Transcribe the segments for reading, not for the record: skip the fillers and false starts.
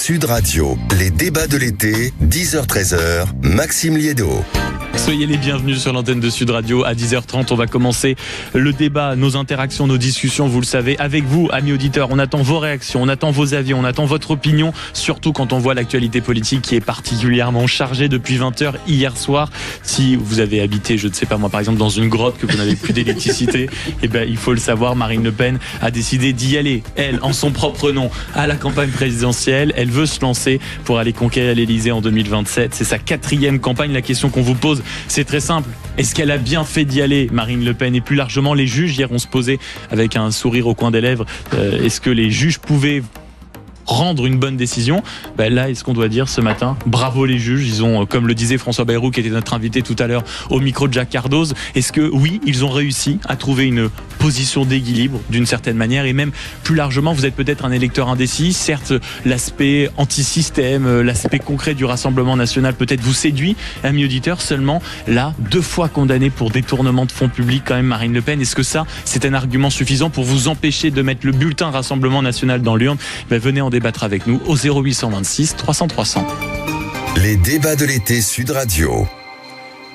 Sud Radio, les débats de l'été, 10h-13h, Maxime Liédot. Soyez les bienvenus sur l'antenne de Sud Radio. À 10h30, on va commencer le débat, nos interactions, nos discussions, vous le savez, avec vous, amis auditeurs. On attend vos réactions, on attend vos avis, on attend votre opinion, surtout quand on voit l'actualité politique qui est particulièrement chargée depuis 20h hier soir. Si vous avez habité, je ne sais pas moi, par exemple, dans une grotte, que vous n'avez plus d'électricité, eh ben, il faut le savoir, Marine Le Pen a décidé d'y aller, elle, en son propre nom, à la campagne présidentielle. Elle veut se lancer pour aller conquérir l'Élysée en 2027. C'est sa 4e campagne. La question qu'on vous pose, c'est très simple. Est-ce qu'elle a bien fait d'y aller, Marine Le Pen? Et plus largement, les juges, hier, on se posait avec un sourire au coin des lèvres. Est-ce que les juges pouvaient rendre une bonne décision? Là, est-ce qu'on doit dire ce matin, bravo les juges, ils ont, comme le disait François Bayrou, qui était notre invité tout à l'heure au micro de Jacques Cardoz, est-ce que oui, ils ont réussi à trouver une position d'équilibre d'une certaine manière? Et même plus largement, vous êtes peut-être un électeur indécis, certes l'aspect anti-système, l'aspect concret du Rassemblement national peut-être vous séduit, amis auditeurs, seulement là, 2 fois condamné pour détournement de fonds publics quand même, Marine Le Pen, est-ce que ça, c'est un argument suffisant pour vous empêcher de mettre le bulletin Rassemblement national dans l'urne? Venez en débattre avec nous au 0826 300 300. Les débats de l'été Sud Radio.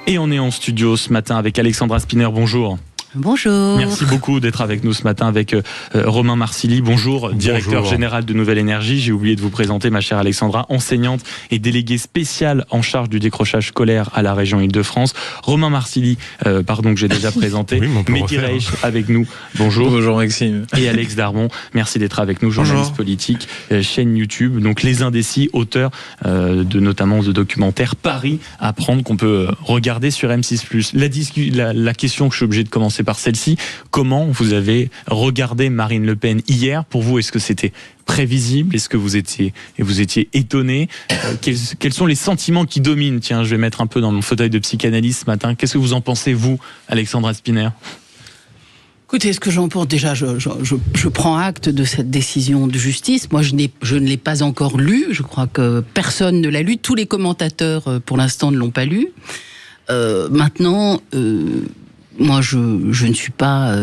Et on est en studio ce matin avec Alexandra Spinner, bonjour. Bonjour. Merci beaucoup d'être avec nous ce matin avec Romain Marcilly. Bonjour, directeur général de Nouvelle Énergie. J'ai oublié de vous présenter, ma chère Alexandra, enseignante et déléguée spéciale en charge du décrochage scolaire à la région Île-de-France. Romain Marcilly, que j'ai déjà présenté. Mehdi Reich avec nous. Bonjour. Bonjour Maxime. Et Alex Darmon, merci d'être avec nous, journaliste politique, chaîne YouTube. Donc Les Indécis, auteur notamment de documentaire Paris à prendre qu'on peut regarder sur M6+. La question que je suis obligé de commencer par celle-ci, comment vous avez regardé Marine Le Pen hier? Pour vous, est-ce que c'était prévisible? Est-ce que vous étiez étonné? Quels sont les sentiments qui dominent? Tiens, je vais mettre un peu dans mon fauteuil de psychanalyste ce matin. Qu'est-ce que vous en pensez, vous, Alexandra Spinner? Écoutez, ce que j'en pense, déjà, je prends acte de cette décision de justice. Moi, je ne l'ai pas encore lu. Je crois que personne ne l'a lu. Tous les commentateurs, pour l'instant, ne l'ont pas lu. Maintenant... Moi, je ne suis pas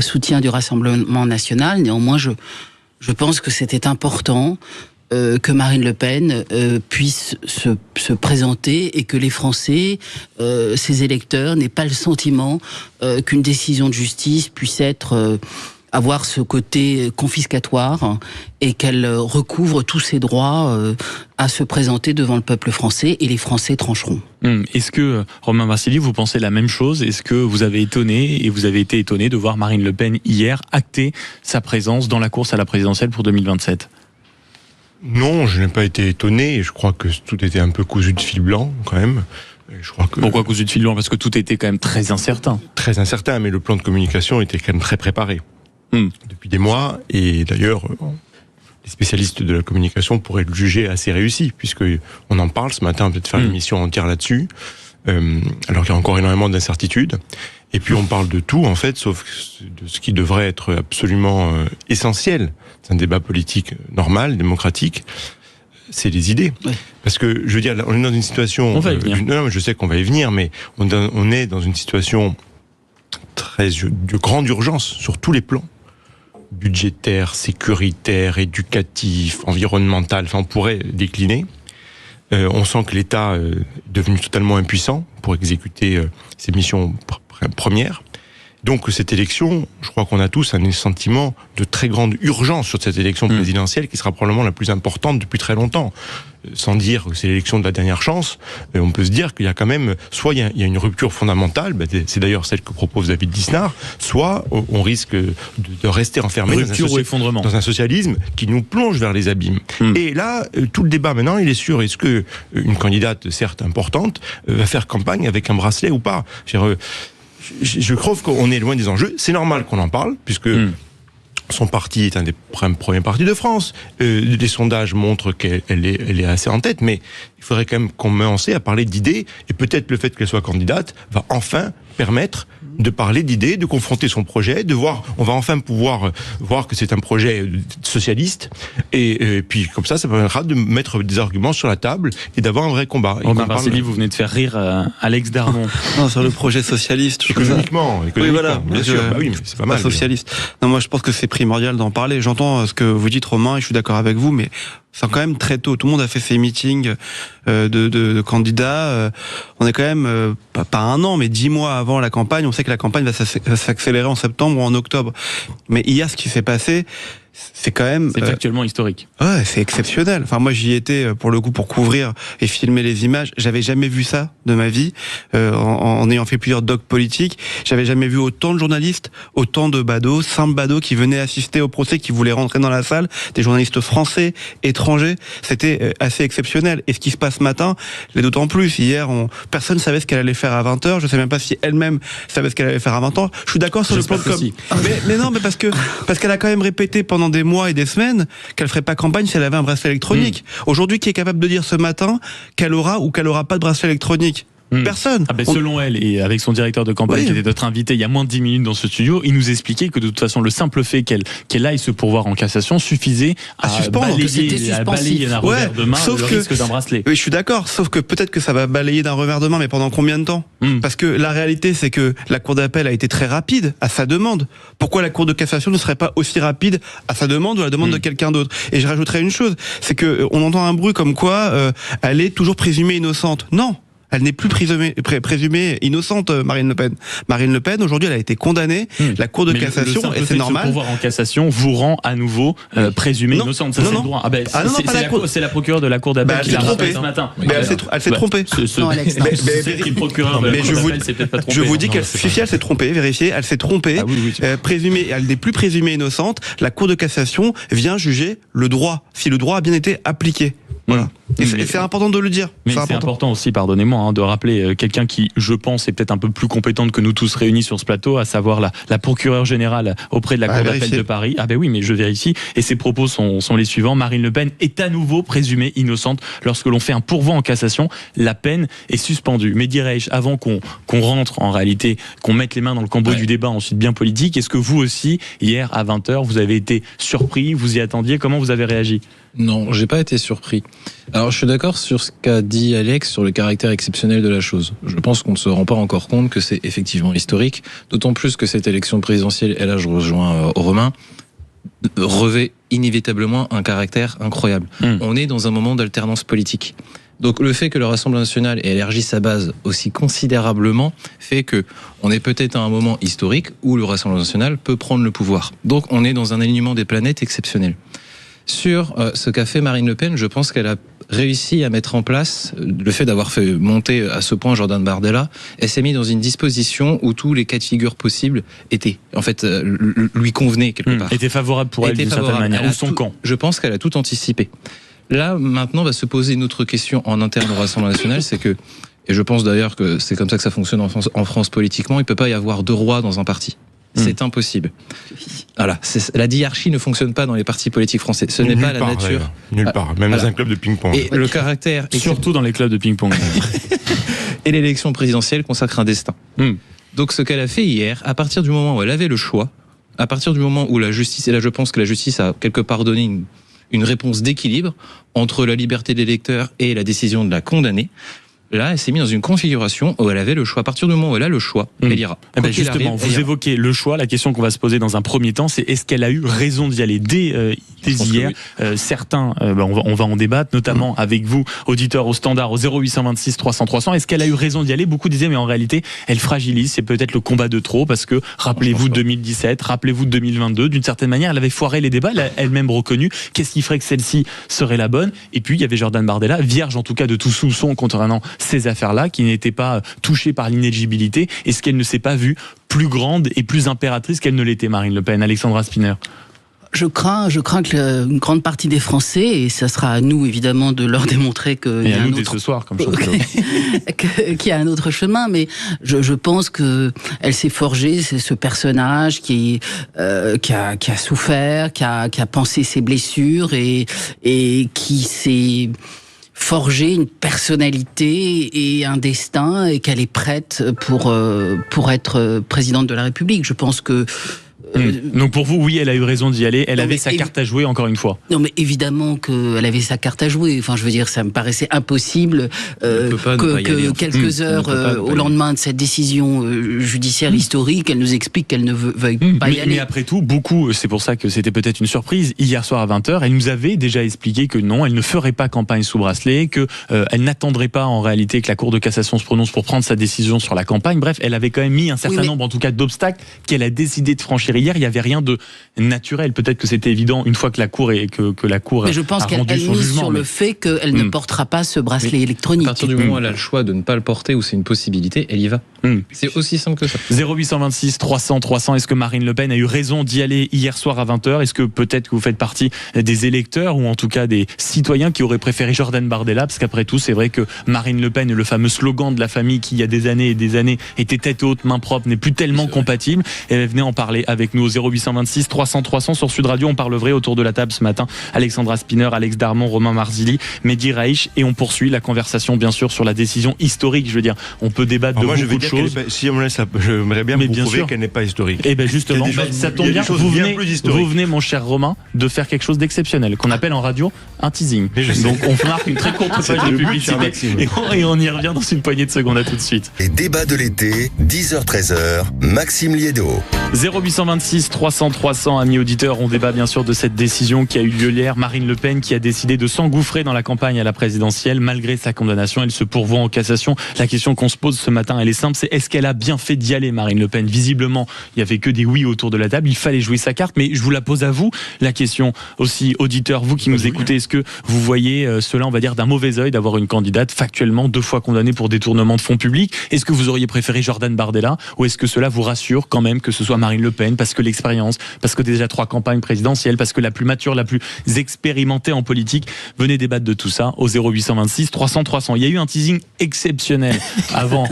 soutien du Rassemblement national. Néanmoins, je pense que c'était important que Marine Le Pen puisse se présenter et que les Français, ses électeurs, n'aient pas le sentiment qu'une décision de justice puisse avoir ce côté confiscatoire et qu'elle recouvre tous ses droits à se présenter devant le peuple français, et les Français trancheront. Est-ce que, Romain Marcilly, vous pensez la même chose? Est-ce que vous avez été étonné de voir Marine Le Pen hier acter sa présence dans la course à la présidentielle pour 2027? Non, je n'ai pas été étonné. Je crois que tout était un peu cousu de fil blanc, quand même. Pourquoi cousu de fil blanc? Parce que tout était quand même très incertain. Très incertain, mais le plan de communication était quand même très préparé. Depuis des mois, et d'ailleurs, les spécialistes de la communication pourraient le juger assez réussi, puisqu'on en parle ce matin, on va peut-être faire une émission entière là-dessus, alors qu'il y a encore énormément d'incertitudes. Et puis on parle de tout, en fait, sauf de ce qui devrait être absolument essentiel. C'est un débat politique normal, démocratique. C'est les idées. Oui. Parce que, je veux dire, on est dans une situation... On va y venir. Non, je sais qu'on va y venir, mais on est dans une situation de grande urgence sur tous les plans. Budgétaire, sécuritaire, éducatif, environnemental, on pourrait décliner. On sent que l'État est devenu totalement impuissant pour exécuter ses missions premières. Donc cette élection, je crois qu'on a tous un sentiment de très grande urgence sur cette élection présidentielle qui sera probablement la plus importante depuis très longtemps. Sans dire que c'est l'élection de la dernière chance, on peut se dire qu'il y a quand même, soit il y a une rupture fondamentale, c'est d'ailleurs celle que propose David Lisnard, soit on risque de rester enfermé dans un socialisme qui nous plonge vers les abîmes. Et là, tout le débat maintenant, il est sur est-ce que une candidate, certes importante, va faire campagne avec un bracelet ou pas. Je trouve qu'on est loin des enjeux. C'est normal qu'on en parle, puisque son parti est un des premiers partis de France. Les sondages montrent qu'elle est assez en tête, mais il faudrait quand même commencer à parler d'idées, et peut-être le fait qu'elle soit candidate va enfin permettre de parler d'idées, de confronter son projet, de voir, on va enfin pouvoir voir que c'est un projet socialiste, et puis comme ça permettra de mettre des arguments sur la table et d'avoir un vrai combat. Romain Marcilly, vous venez de faire rire Alex Darmon. Non, sur le projet socialiste. Économiquement, oui, voilà, bien sûr. Oui, mais c'est pas mal. Socialiste. Non, moi je pense que c'est primordial d'en parler. J'entends ce que vous dites, Romain, et je suis d'accord avec vous, mais C'est quand même très tôt. Tout le monde a fait ses meetings de candidats. On est quand même, pas 1 an, mais 10 mois avant la campagne. On sait que la campagne va s'accélérer en septembre ou en octobre. Mais hier, ce qui s'est passé, c'est quand même... C'est factuellement historique. Ouais, c'est exceptionnel. Enfin, moi, j'y étais pour le coup pour couvrir et filmer les images. J'avais jamais vu ça de ma vie, en ayant fait plusieurs docs politiques. J'avais jamais vu autant de journalistes, autant de badauds, simples badauds qui venaient assister au procès, qui voulaient rentrer dans la salle, des journalistes français, étrangers. C'était assez exceptionnel. Et ce qui se passe ce matin, l'est d'autant plus. Hier, personne savait ce qu'elle allait faire à 20h. Je sais même pas si elle-même savait ce qu'elle allait faire à 20h. Je suis d'accord sur le plan de com. Mais non, mais parce qu'elle a quand même répété pendant des mois et des semaines qu'elle ferait pas campagne si elle avait un bracelet électronique. Aujourd'hui, qui est capable de dire ce matin qu'elle aura ou qu'elle aura pas de bracelet électronique? Personne. Selon elle, et avec son directeur de campagne qui était notre invité il y a moins de 10 minutes dans ce studio, il nous expliquait que de toute façon le simple fait qu'elle aille se pourvoir en cassation suffisait à balayer d'un revers de main le risque d'un bracelet. Oui, je suis d'accord, sauf que peut-être que ça va balayer d'un revers de main, mais pendant combien de temps? Parce que la réalité, c'est que la Cour d'appel a été très rapide à sa demande. Pourquoi la Cour de cassation ne serait pas aussi rapide à sa demande ou à la demande de quelqu'un d'autre? Et je rajouterais une chose, c'est que on entend un bruit comme quoi elle est toujours présumée innocente. Non. Elle n'est plus présumée innocente, Marine Le Pen. Marine Le Pen, aujourd'hui, elle a été condamnée. La Cour de cassation, et c'est normal. Le pouvoir en cassation vous rend à nouveau présumée innocente. Ça, c'est le droit. C'est la procureure de la Cour d'appel qui l'a rappelé ce matin. Elle s'est trompée. Mais je vous dis qu'elle s'est trompée, vérifiez, elle s'est trompée. Elle n'est plus présumée innocente. La Cour de cassation vient juger le droit, si le droit a bien été appliqué. Voilà. Et c'est important de le dire. Mais c'est important aussi, pardonnez-moi, de rappeler quelqu'un qui, je pense, est peut-être un peu plus compétente que nous tous réunis sur ce plateau, à savoir la procureure générale auprès de la Cour d'appel de Paris. Ah ben oui, mais je vérifie. Et ses propos sont les suivants. Marine Le Pen est à nouveau présumée innocente. Lorsque l'on fait un pourvoi en cassation, la peine est suspendue. Mais dirais-je, avant qu'on rentre en réalité, qu'on mette les mains dans le cambouis du débat ensuite bien politique, est-ce que vous aussi, hier à 20h, vous avez été surpris, vous y attendiez, comment vous avez réagi ? Non, j'ai pas été surpris. Alors, je suis d'accord sur ce qu'a dit Alex sur le caractère exceptionnel de la chose. Je pense qu'on ne se rend pas encore compte que c'est effectivement historique, d'autant plus que cette élection présidentielle, et là je rejoins Romain, revêt inévitablement un caractère incroyable. On est dans un moment d'alternance politique. Donc le fait que le Rassemblement national ait élargi sa base aussi considérablement fait que on est peut-être à un moment historique où le Rassemblement national peut prendre le pouvoir. Donc on est dans un alignement des planètes exceptionnel. Sur ce qu'a fait Marine Le Pen, je pense qu'elle a réussi à mettre en place le fait d'avoir fait monter à ce point Jordan Bardella. Elle s'est mise dans une disposition où tous les cas de figure possibles étaient, en fait, lui convenaient quelque part. Était favorable pour elle d'une certaine manière, ou son camp. Je pense qu'elle a tout anticipé. Là, maintenant, va se poser une autre question en interne au Rassemblement national, c'est que, et je pense d'ailleurs que c'est comme ça que ça fonctionne en France politiquement, il ne peut pas y avoir 2 rois dans un parti. C'est impossible. Voilà, la diarchie ne fonctionne pas dans les partis politiques français. Ce n'est pas la nature. Nulle part, même dans un club de ping-pong. Et le caractère. Surtout dans les clubs de ping-pong. Et l'élection présidentielle consacre un destin. Donc ce qu'elle a fait hier, à partir du moment où elle avait le choix, à partir du moment où la justice, et là je pense que la justice a quelque part donné une réponse d'équilibre entre la liberté des l'électeur et la décision de la condamner. Là, elle s'est mise dans une configuration où elle avait le choix. À partir du moment où elle a le choix, elle ira. Justement, vous évoquez le choix. La question qu'on va se poser dans un premier temps, c'est est-ce qu'elle a eu raison d'y aller dès hier? Certains, on va en débattre, notamment avec vous, auditeurs au standard, au 0826 300 300. Est-ce qu'elle a eu raison d'y aller? Beaucoup disaient, mais en réalité, elle fragilise. C'est peut-être le combat de trop, parce que rappelez-vous de 2017, rappelez-vous de 2022. D'une certaine manière, elle avait foiré les débats. Elle a elle-même reconnu. Qu'est-ce qui ferait que celle-ci serait la bonne? Et puis, il y avait Jordan Bardella, vierge en tout cas de tout soupçon concernant ces affaires-là, qui n'étaient pas touchées par l'inéligibilité. Est-ce qu'elle ne s'est pas vue plus grande et plus impératrice qu'elle ne l'était, Marine Le Pen? Alexandra Spinner. Je crains que une grande partie des Français, et ça sera à nous évidemment de leur démontrer qu'il y a un autre... ce soir, comme qu'il y a un autre chemin, mais je pense que elle s'est forgée, c'est ce personnage qui a souffert, qui a pensé ses blessures et qui s'est forger une personnalité et un destin, et qu'elle est prête pour être présidente de la République. Je pense que Donc pour vous, oui, elle a eu raison d'y aller. Elle avait sa carte à jouer, encore une fois. Non, mais évidemment qu'elle avait sa carte à jouer. Enfin, je veux dire, ça me paraissait impossible que quelques heures au lendemain de cette décision judiciaire historique, elle nous explique qu'elle ne veuille pas y aller. Mais après tout, beaucoup, c'est pour ça que c'était peut-être une surprise. Hier soir à 20h, elle nous avait déjà expliqué que non, elle ne ferait pas campagne sous bracelet, que elle n'attendrait pas en réalité que la Cour de cassation se prononce pour prendre sa décision sur la campagne. Bref, elle avait quand même mis un certain nombre, en tout cas, d'obstacles qu'elle a décidé de franchir hier. Il n'y avait rien de naturel. Peut-être que c'était évident une fois que la Cour que la Cour mais je pense qu'elle mise sur le fait qu'elle ne portera pas ce bracelet électronique. À partir du moment où elle a le choix de ne pas le porter ou c'est une possibilité, elle y va. C'est aussi simple que ça. 0826 300 300. Est-ce que Marine Le Pen a eu raison d'y aller hier soir à 20h? Est-ce que peut-être que vous faites partie des électeurs ou en tout cas des citoyens qui auraient préféré Jordan Bardella? Parce qu'après tout, c'est vrai que Marine Le Pen, le fameux slogan de la famille qui il y a des années et des années était tête haute, main propre, n'est plus tellement compatible. Et elle venait en parler avec nous au 0826 300 300 sur Sud Radio. On parle vrai autour de la table ce matin. Alexandra Spinner, Alex Darmon, Romain Marzilli, Mehdi Raich, et on poursuit la conversation bien sûr sur la décision historique. Je veux dire, on peut débattre de beaucoup de choses. Si on me laisse, j'aimerais bien vous prouver qu'elle n'est pas historique. Et bien justement, ça tombe bien. Vous venez, mon cher Romain, de faire quelque chose d'exceptionnel qu'on appelle en radio un teasing. Donc on marque une très courte page de publicité et on y revient dans une poignée de secondes. À tout de suite. Les débats de l'été, 10h-13h, Maxime Liédo. 0826 300 300, amis auditeurs, on débat bien sûr de cette décision qui a eu lieu hier. Marine Le Pen qui a décidé de s'engouffrer dans la campagne à la présidentielle malgré sa condamnation. Elle se pourvoit en cassation. La question qu'on se pose ce matin, elle est simple, c'est est-ce qu'elle a bien fait d'y aller, Marine Le Pen? Visiblement, il n'y avait que des oui autour de la table. Il fallait jouer sa carte, mais je vous la pose à vous, la question aussi, auditeurs, vous qui nous écoutez, est-ce que vous voyez cela, on va dire, d'un mauvais œil d'avoir une candidate factuellement 2 fois condamnée pour détournement de fonds publics? Est-ce que vous auriez préféré Jordan Bardella ou est-ce que cela vous rassure quand même que ce soit Marine Le Pen parce que l'expérience, parce que déjà 3 campagnes présidentielles, parce que la plus mature, la plus expérimentée en politique? Venez débattre de tout ça au 0826 300 300. Il y a eu un teasing exceptionnel avant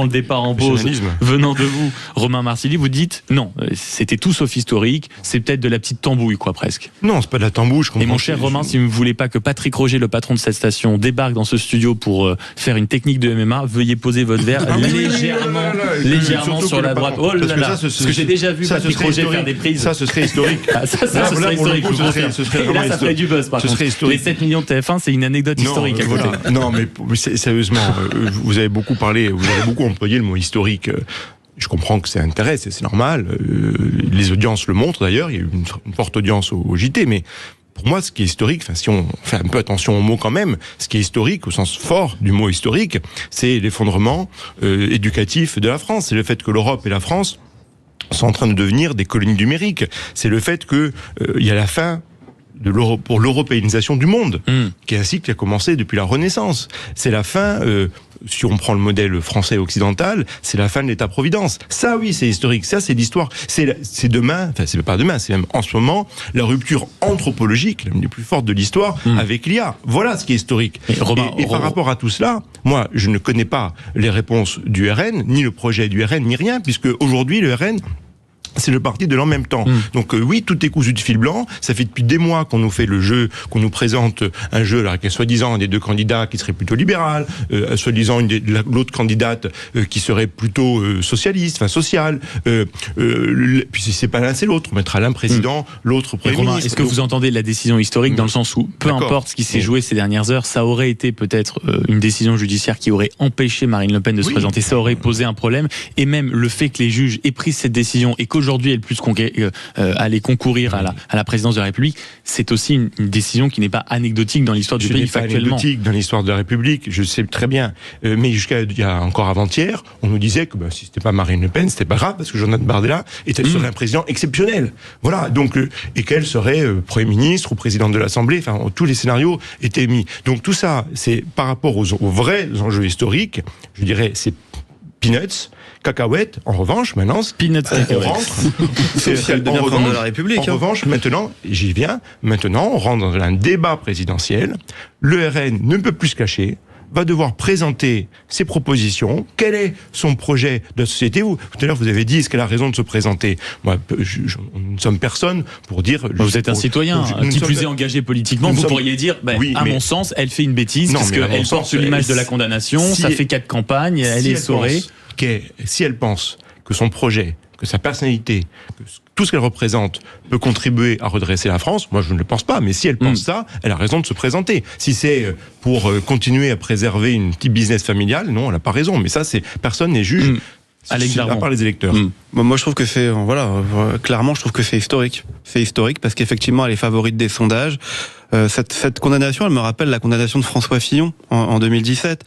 le départ en pause venant de vous, Romain Marzilli. Vous dites non, c'était tout sauf historique, c'est peut-être de la petite tambouille quoi presque. Non, c'est pas de la tambouille, je comprends. Et mon cher Romain, si vous ne voulez pas que Patrick Roger, le patron de cette station, débarque dans ce studio pour faire une technique de MMA, veuillez poser votre verre légèrement sur la droite. Oh là là, parce que j'ai déjà vu Patrick Roger faire des prises. Ça, ce serait historique. Ça serait historique. Et là, ça ferait du buzz par contre. Les 7 millions de TF1, c'est une anecdote historique. Non, mais sérieusement, vous avez beaucoup parlé, vous avez beaucoup employé le mot historique. Je comprends que ça intéresse, c'est normal. Les audiences le montrent d'ailleurs. Il y a eu une forte audience au JT, mais pour moi, ce qui est historique, enfin, si on fait un peu attention aux mots quand même, ce qui est historique, au sens fort du mot historique, c'est l'effondrement éducatif de la France. C'est le fait que l'Europe et la France sont en train de devenir des colonies numériques. C'est le fait que il y a la fin pour l'européanisation du monde, qui est un cycle qui a commencé depuis la Renaissance. C'est la fin, si on prend le modèle français occidental, c'est la fin de l'État-providence. Ça, oui, c'est historique. Ça, c'est l'histoire. C'est demain, enfin, c'est pas demain, c'est même en ce moment, la rupture anthropologique, l'une des plus fortes de l'histoire, avec l'IA. Voilà ce qui est historique. Et par rapport à tout cela, moi, je ne connais pas les réponses du RN, ni le projet du RN, ni rien, puisque aujourd'hui, le RN, c'est le parti de l'en même temps. Donc oui, tout est cousu de fil blanc. Ça fait depuis des mois qu'on nous fait le jeu, qu'on nous présente un jeu alors qu'il y a soi-disant des 2 candidats qui seraient plutôt libéral, soi-disant l'autre candidate qui serait plutôt socialiste, enfin sociale. Puis si c'est pas l'un, c'est l'autre. On mettra l'un président, l'autre premier ministre. Est-ce que vous entendez la décision historique dans le sens où, peu importe ce qui s'est joué ces dernières heures, ça aurait été peut-être une décision judiciaire qui aurait empêché Marine Le Pen de se présenter, ça aurait posé un problème, et même le fait que les juges aient pris cette décision et qu'aujourd'hui elle puisse aller concourir à la présidence de la République, c'est aussi une décision qui n'est pas anecdotique dans l'histoire du pays factuellement. Anecdotique dans l'histoire de la République, je sais très bien, mais jusqu'à il y a encore avant-hier, on nous disait que si c'était pas Marine Le Pen, c'était pas grave parce que Jordan Bardella serait un président exceptionnel. Voilà, donc et qu'elle serait Premier ministre ou présidente de l'Assemblée, enfin tous les scénarios étaient mis. Donc tout ça, c'est par rapport aux vrais enjeux historiques, je dirais c'est peanuts, cacahuètes. En revanche, maintenant, peanuts, on rentre. C'est le président de la République. En revanche, maintenant, j'y viens. Maintenant, on rentre dans un débat présidentiel. Le RN ne peut plus se cacher. Va devoir présenter ses propositions. Quel est son projet de société? Tout à l'heure, vous avez dit, est-ce qu'elle a raison de se présenter? Moi, nous ne sommes personne pour dire... Vous êtes un citoyen, qui plus est engagé politiquement. Vous pourriez dire, mon sens, elle fait une bêtise, parce qu'elle porte l'image de la condamnation, ça fait 4 campagnes, elle est essorée. Si elle pense que son projet, que sa personnalité, que tout ce qu'elle représente peut contribuer à redresser la France, moi je ne le pense pas, mais si elle pense ça, elle a raison de se présenter. Si c'est pour continuer à préserver une petite business familiale, non, elle n'a pas raison, mais ça, personne n'est juge. Alex Darmon. À part les électeurs. Moi, je trouve que c'est, clairement, je trouve que c'est historique. C'est historique parce qu'effectivement, elle est favorite des sondages. Cette condamnation, elle me rappelle la condamnation de François Fillon en 2017,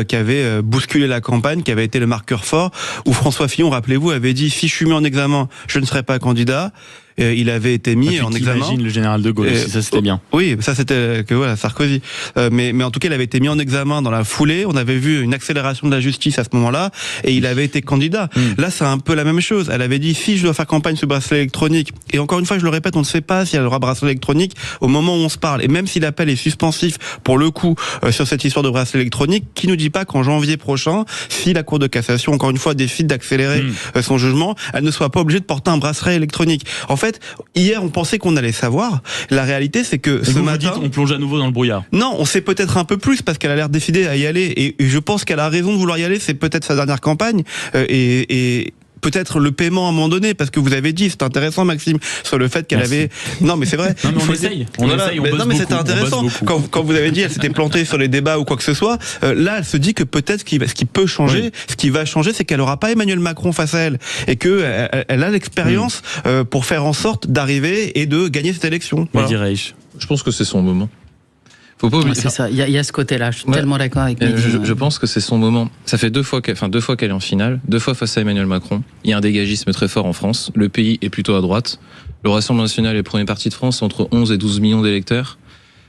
qui avait bousculé la campagne, qui avait été le marqueur fort, où François Fillon, rappelez-vous, avait dit: si je suis mis en examen, je ne serai pas candidat. Il avait été mis en examen. Imagine le général de Gaulle, ça c'était bien. Oui, ça c'était Sarkozy. Mais en tout cas, il avait été mis en examen dans la foulée. On avait vu une accélération de la justice à ce moment-là, et il avait été candidat. Là, c'est un peu la même chose. Elle avait dit: si je dois faire campagne sur bracelet électronique, et encore une fois, je le répète, on ne sait pas si elle aura bracelet électronique au moment où on se parle. Et même si l'appel est suspensif pour le coup sur cette histoire de bracelet électronique, qui nous dit pas qu'en janvier prochain, si la Cour de cassation, encore une fois, décide d'accélérer son jugement, elle ne soit pas obligée de porter un bracelet électronique. En fait, hier, on pensait qu'on allait savoir. La réalité, c'est que ce matin, on plonge à nouveau dans le brouillard. Non, on sait peut-être un peu plus parce qu'elle a l'air décidée à y aller, et je pense qu'elle a raison de vouloir y aller. C'est peut-être sa dernière campagne, et peut-être le paiement à un moment donné, parce que vous avez dit, c'est intéressant, Maxime, sur le fait qu'elle avait... Non, mais c'est vrai. Non, mais on essaye, on bosse non, mais c'était intéressant. Quand vous avez dit, elle s'était plantée sur les débats ou quoi que ce soit, là, elle se dit que peut-être ce qui peut changer, ce qui va changer, c'est qu'elle aura pas Emmanuel Macron face à elle, et que elle a l'expérience pour faire en sorte d'arriver et de gagner cette élection. Voilà. Je pense que c'est son moment. Faut pas oublier. C'est ça, il y a ce côté-là, je suis tellement d'accord avec Mehdi. Je pense que c'est son moment. Ça fait deux fois qu'elle est en finale, 2 fois face à Emmanuel Macron. Il y a un dégagisme très fort en France. Le pays est plutôt à droite. Le Rassemblement national est le premier parti de France, entre 11 et 12 millions d'électeurs.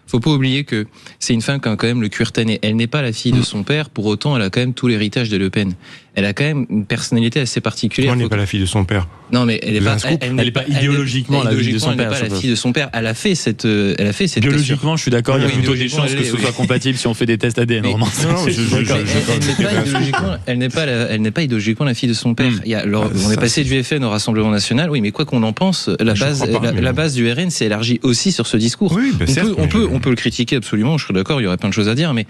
Faut pas oublier que c'est une femme qui a quand même le cuir tanné. Elle n'est pas la fille de son père, pour autant elle a quand même tout l'héritage des Le Pen. Elle a quand même une personnalité assez particulière. Elle n'est pas la fille de son père. Non, mais elle n'est pas idéologiquement la fille de son père. Elle n'est pas la fille de son père. Elle a fait cette biologiquement, je suis d'accord. Il y a plutôt des chances que ce soit compatible si on fait des tests ADN. Elle n'est pas idéologiquement la fille de son père. On est passé du FN au Rassemblement national. Oui, mais quoi qu'on en pense, la base du RN s'est élargie aussi sur ce discours. On peut le critiquer absolument. Je suis d'accord. Il y aurait plein de choses à dire, mais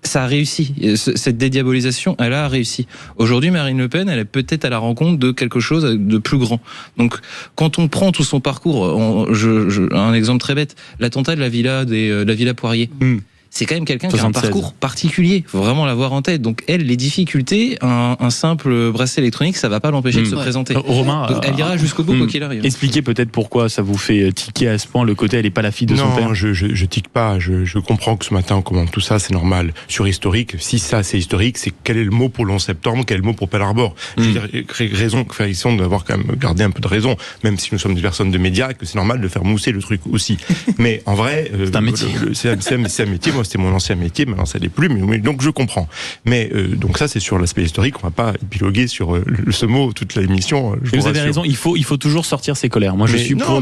ça a réussi. Cette dédiabolisation, elle a réussi. Aujourd'hui, Marine Le Pen, elle est peut-être à la rencontre de quelque chose de plus grand. Donc, quand on prend tout son parcours, un exemple très bête, l'attentat de la Villa Poirier. C'est quand même quelqu'un qui a un parcours particulier. Faut vraiment l'avoir en tête. Donc elle, les difficultés, un simple bracelet électronique, ça va pas l'empêcher de se présenter. Romain, donc, elle ira jusqu'au bout quoi qu'il arrive. Expliquez peut-être pourquoi ça vous fait tiquer à ce point le côté elle est pas la fille de son père. Non, je tique pas. Je comprends que ce matin on commente tout ça, c'est normal. Sur historique, si ça c'est historique, c'est quel est le mot pour le 11 septembre, quel est le mot pour Pearl Harbor. Je veux dire, raison, félicitations d'avoir quand même gardé un peu de raison, même si nous sommes des personnes de médias et que c'est normal de faire mousser le truc aussi. Mais en vrai, c'est un métier. C'est un métier. Moi, c'était mon ancien métier, maintenant ça l'est plus, mais donc je comprends. Mais donc ça c'est sur l'aspect historique, on va pas épiloguer sur ce mot toute l'émission. Vous avez raison, il faut toujours sortir ses colères. Moi je suis pour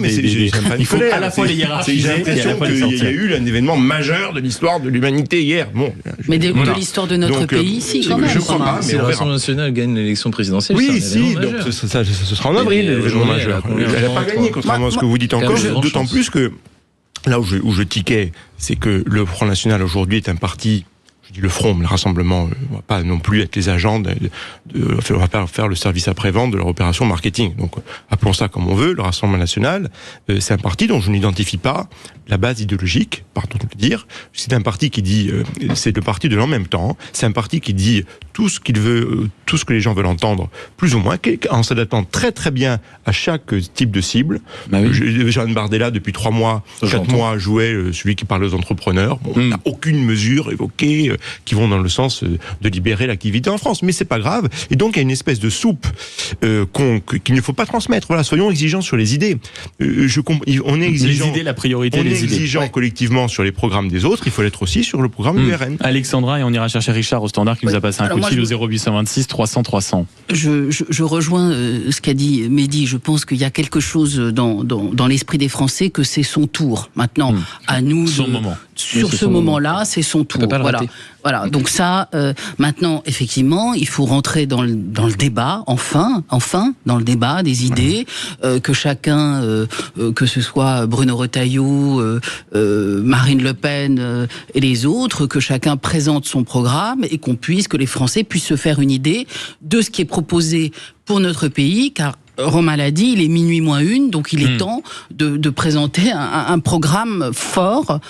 il faut à la fois les hiérarchiser. J'ai l'impression qu'il y a eu un événement majeur de l'histoire de l'humanité hier. Bon, mais de l'histoire de notre pays ici quand même. Je crois pas, mais le Rassemblement national gagne l'élection présidentielle. Oui, si, donc ce sera en avril l'événement majeur. Elle n'a pas gagné, contrairement à ce que vous dites encore, d'autant plus que là où je tiquais, c'est que le Front National aujourd'hui est un parti, je dis le Front, mais le Rassemblement, on va pas non plus être les agents on va pas faire le service après-vente de leur opération marketing. Donc, appelons ça comme on veut. Le Rassemblement National, c'est un parti dont je n'identifie pas la base idéologique, pardon de le dire. C'est un parti qui dit, c'est le parti de l'en même temps. C'est un parti qui dit tout ce qu'il veut, tout ce que les gens veulent entendre, plus ou moins, en s'adaptant très très bien à chaque type de cible. Jean Bardella, depuis 3 mois, 4 mois, jouait celui qui parle aux entrepreneurs. Bon, on n'a aucune mesure évoquée qui vont dans le sens de libérer l'activité en France. Mais c'est pas grave. Et donc, il y a une espèce de soupe qu'il ne faut pas transmettre. Voilà, soyons exigeants sur les idées. On est exigeant. Les idées, la priorité, les idées. On est exigeant collectivement sur les programmes des autres. Il faut l'être aussi sur le programme du RN. Alexandra, et on ira chercher Richard au standard qui nous a passé un coup de fil au 0826 300 300. Je rejoins ce qu'a dit Mehdi. Je pense qu'il y a quelque chose dans l'esprit des Français que c'est son tour. Maintenant, à nous sur ce moment-là, c'est son tour. Voilà. Donc ça, maintenant, effectivement, il faut rentrer dans le débat, enfin, dans le débat des idées, que chacun, que ce soit Bruno Retailleau, Marine Le Pen et les autres, que chacun présente son programme et que les Français puissent se faire une idée de ce qui est proposé pour notre pays, car Romain l'a dit, il est minuit moins une, donc il est temps de présenter un programme fort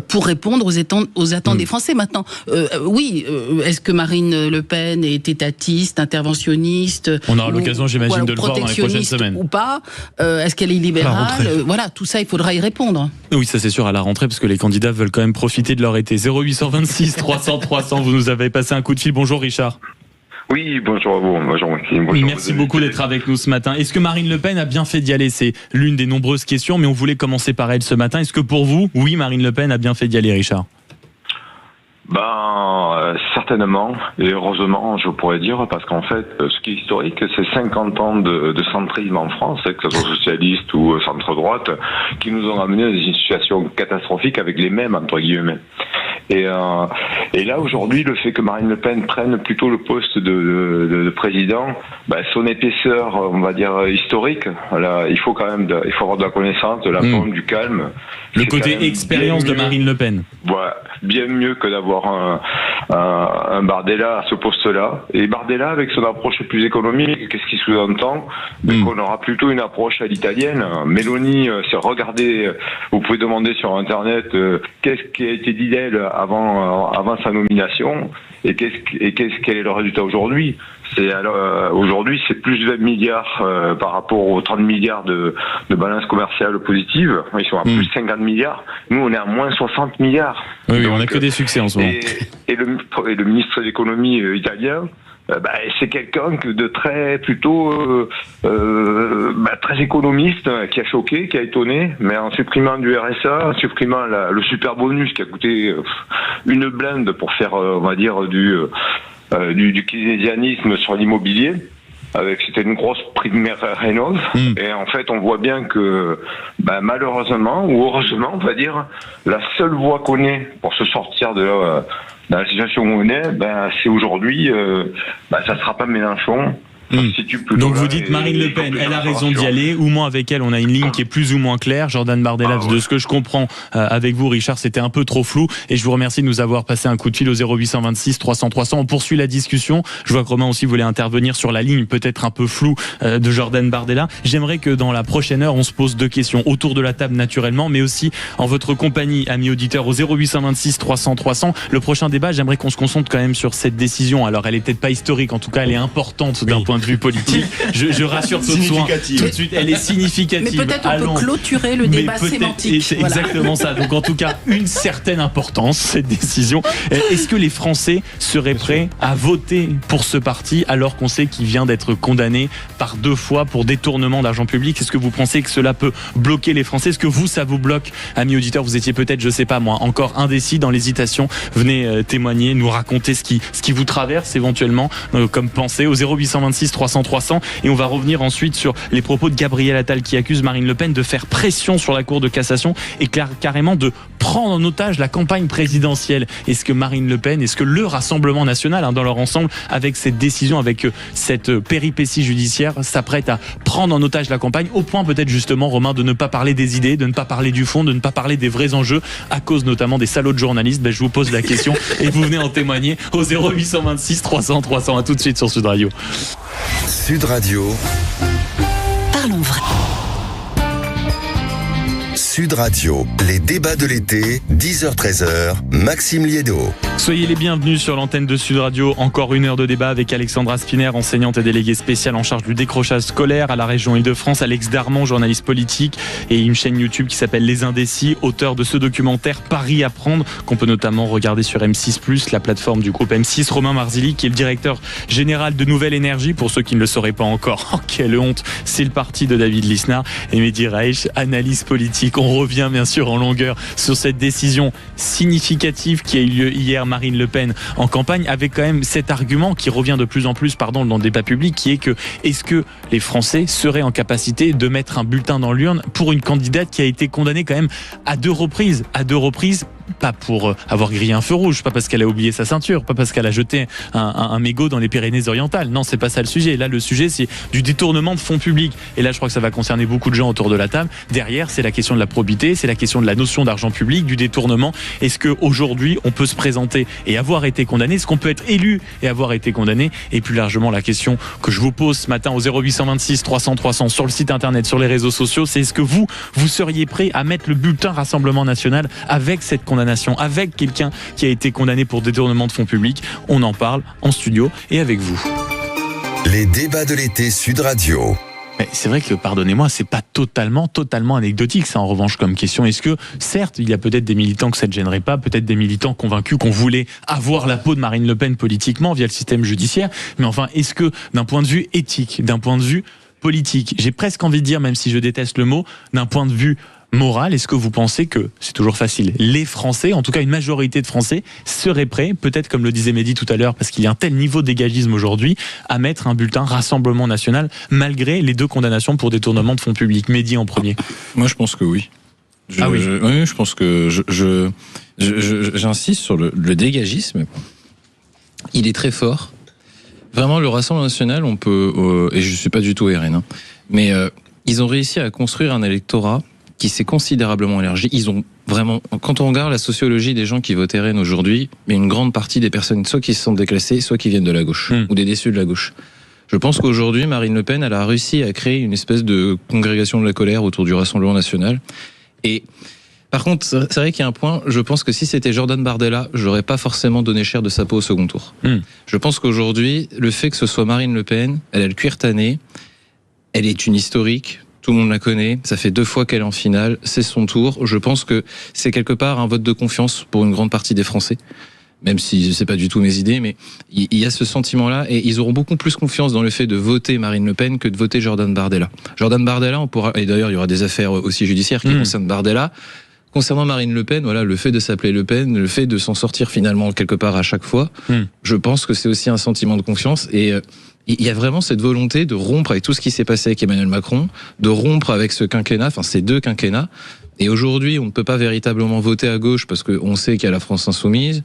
pour répondre aux attentes des Français. Maintenant, est-ce que Marine Le Pen est étatiste, interventionniste? On aura l'occasion, j'imagine, de le voir dans les prochaines semaines. Ou pas? Est-ce qu'elle est libérale? Voilà, tout ça, il faudra y répondre. Oui, ça c'est sûr, à la rentrée, parce que les candidats veulent quand même profiter de leur été. 0826 300 300, vous nous avez passé un coup de fil. Bonjour Richard. Oui, bonjour à vous, bonjour Maxime. Bonjour. Merci beaucoup d'être avec nous ce matin. Est-ce que Marine Le Pen a bien fait d'y aller? C'est l'une des nombreuses questions, mais on voulait commencer par elle ce matin. Est-ce que pour vous, oui, Marine Le Pen a bien fait d'y aller, Richard? Certainement, et heureusement, je pourrais dire, parce qu'en fait, ce qui est historique, c'est 50 ans de centrisme en France, que ce soit socialiste ou centre-droite, qui nous ont amené dans une situation catastrophique avec les mêmes, entre guillemets. Et là, aujourd'hui, le fait que Marine Le Pen prenne plutôt le poste de président, son épaisseur, on va dire, historique, là, il faut quand même il faut avoir de la connaissance, de la pompe, du calme. Le côté expérience de Marine Le Pen. Voilà, bien mieux que d'avoir un Bardella à ce poste-là. Et Bardella, avec son approche plus économique, qu'est-ce qu'il sous-entend? Qu'on aura plutôt une approche à l'italienne. Mélanie, regardez, vous pouvez demander sur Internet qu'est-ce qui a été dit d'elle avant sa nomination et quel est le résultat aujourd'hui. Aujourd'hui, c'est plus de 20 milliards par rapport aux 30 milliards de balance commerciale positive. Ils sont à plus de 50 milliards. Nous, on est à moins 60 milliards. Oui, donc, on n'a que des succès en ce moment. Et le ministre de l'économie italien, c'est quelqu'un de très très économiste, qui a choqué, qui a étonné, mais en supprimant du RSA, en supprimant le super bonus qui a coûté une blinde pour faire, on va dire, du keynésianisme sur l'immobilier. C'était une grosse prime Renault. Et en fait, on voit bien que, malheureusement, ou heureusement, on va dire, la seule voie qu'on ait pour se sortir dans la situation où on est, c'est aujourd'hui, ça sera pas Mélenchon. Donc vous dites Marine Le Pen, elle a raison d'y aller, ou moins avec elle, on a une ligne qui est plus ou moins claire. Jordan Bardella, de ce que je comprends avec vous, Richard, c'était un peu trop flou, et je vous remercie de nous avoir passé un coup de fil au 0826 300 300. On poursuit la discussion. Je vois que Romain aussi voulait intervenir sur la ligne peut-être un peu floue de Jordan Bardella. J'aimerais que dans la prochaine heure, on se pose deux questions autour de la table naturellement, mais aussi en votre compagnie, amis auditeurs, au 0826 300 300. Le prochain débat, j'aimerais qu'on se concentre quand même sur cette décision. Alors elle est peut-être pas historique, en tout cas elle est importante d'un point de vue politique. Je rassure tout de suite, elle est significative. Mais peut-être on peut clôturer le débat sémantique. C'est exactement ça. Donc en tout cas, une certaine importance, cette décision. Est-ce que les Français seraient prêts à voter pour ce parti alors qu'on sait qu'il vient d'être condamné par 2 fois pour détournement d'argent public? Est-ce que vous pensez que cela peut bloquer les Français? Est-ce que ça vous bloque, amis auditeurs? Vous étiez peut-être, je sais pas moi, encore indécis dans l'hésitation. Venez témoigner, nous raconter ce qui vous traverse éventuellement comme pensée au 0826 300 300, et on va revenir ensuite sur les propos de Gabriel Attal qui accuse Marine Le Pen de faire pression sur la Cour de cassation et carrément de prendre en otage la campagne présidentielle. Est-ce que Marine Le Pen, est-ce que le Rassemblement national dans leur ensemble, avec cette décision, avec cette péripétie judiciaire, s'apprête à prendre en otage la campagne, au point peut-être justement, Romain, de ne pas parler des idées, de ne pas parler du fond, de ne pas parler des vrais enjeux, à cause notamment des salauds de journalistes? Je vous pose la question et vous venez en témoigner au 0826 300 300. À tout de suite sur Sud Radio. Sud Radio. Parlons vrai. Sud Radio, les débats de l'été, 10h-13h, Maxime Liédo. Soyez les bienvenus sur l'antenne de Sud Radio. Encore une heure de débat avec Alexandra Spinner, enseignante et déléguée spéciale en charge du décrochage scolaire à la région Île-de-France, Alex Darmon, journaliste politique, et une chaîne YouTube qui s'appelle Les Indécis, auteur de ce documentaire Paris à prendre, qu'on peut notamment regarder sur M6+, la plateforme du groupe M6. Romain Marzilli, qui est le directeur général de Nouvelle Énergie, pour ceux qui ne le sauraient pas encore. Oh, quelle honte, c'est le parti de David Lisnard. Et Mehdi Raich, analyse politique. On revient bien sûr en longueur sur cette décision significative qui a eu lieu hier, Marine Le Pen en campagne, avec quand même cet argument qui revient de plus en plus dans le débat public, qui est que est-ce que les Français seraient en capacité de mettre un bulletin dans l'urne pour une candidate qui a été condamnée quand même à deux reprises pas pour avoir grillé un feu rouge, pas parce qu'elle a oublié sa ceinture, pas parce qu'elle a jeté un mégot dans les Pyrénées-Orientales. Non, c'est pas ça le sujet. Là, le sujet, c'est du détournement de fonds publics. Et là, je crois que ça va concerner beaucoup de gens autour de la table. Derrière, c'est la question de la probité, c'est la question de la notion d'argent public, du détournement. Est-ce qu'aujourd'hui, on peut se présenter et avoir été condamné? Est-ce qu'on peut être élu et avoir été condamné? Et plus largement, la question que je vous pose ce matin au 0826 300 300 sur le site internet, sur les réseaux sociaux, c'est est-ce que vous seriez prêt à mettre le bulletin Rassemblement National avec cette condamnation, avec quelqu'un qui a été condamné pour détournement de fonds publics? On en parle en studio et avec vous. Les débats de l'été Sud Radio. Mais c'est vrai que, pardonnez-moi, c'est pas totalement anecdotique, ça, en revanche, comme question. Est-ce que, certes, il y a peut-être des militants que ça ne gênerait pas, peut-être des militants convaincus qu'on voulait avoir la peau de Marine Le Pen politiquement via le système judiciaire, mais enfin, est-ce que, d'un point de vue éthique, d'un point de vue politique, j'ai presque envie de dire, même si je déteste le mot, d'un point de vue moral, est-ce que vous pensez que, c'est toujours facile, les Français, en tout cas une majorité de Français, seraient prêts, peut-être comme le disait Mehdi tout à l'heure, parce qu'il y a un tel niveau de dégagisme aujourd'hui, à mettre un bulletin Rassemblement National, malgré les 2 condamnations pour détournement de fonds publics? Mehdi en premier. Moi, je pense que oui. Oui, je pense que j'insiste sur le dégagisme. Il est très fort. Vraiment, le Rassemblement National, on peut, et je suis pas du tout RN, mais ils ont réussi à construire un électorat qui s'est considérablement élargi. Ils ont vraiment, quand on regarde la sociologie des gens qui votent RN aujourd'hui, mais une grande partie des personnes, soit qui se sont déclassées, soit qui viennent de la gauche, ou des déçus de la gauche. Je pense qu'aujourd'hui, Marine Le Pen, elle a réussi à créer une espèce de congrégation de la colère autour du Rassemblement National. Et par contre, c'est vrai qu'il y a un point, je pense que si c'était Jordan Bardella, j'aurais pas forcément donné cher de sa peau au second tour. Je pense qu'aujourd'hui, le fait que ce soit Marine Le Pen, elle a le cuir tanné, elle est une historique, tout le monde la connaît, ça fait 2 fois qu'elle est en finale, c'est son tour. Je pense que c'est quelque part un vote de confiance pour une grande partie des Français, même si c'est pas du tout mes idées, mais il y a ce sentiment-là, et ils auront beaucoup plus confiance dans le fait de voter Marine Le Pen que de voter Jordan Bardella. Jordan Bardella, on pourra, et d'ailleurs il y aura des affaires aussi judiciaires qui concernent Bardella. Concernant Marine Le Pen, voilà, le fait de s'appeler Le Pen, le fait de s'en sortir finalement quelque part à chaque fois, je pense que c'est aussi un sentiment de confiance, et il y a vraiment cette volonté de rompre avec tout ce qui s'est passé avec Emmanuel Macron, de rompre avec ce quinquennat, enfin ces 2 quinquennats. Et aujourd'hui, on ne peut pas véritablement voter à gauche parce qu'on sait qu'il y a la France insoumise.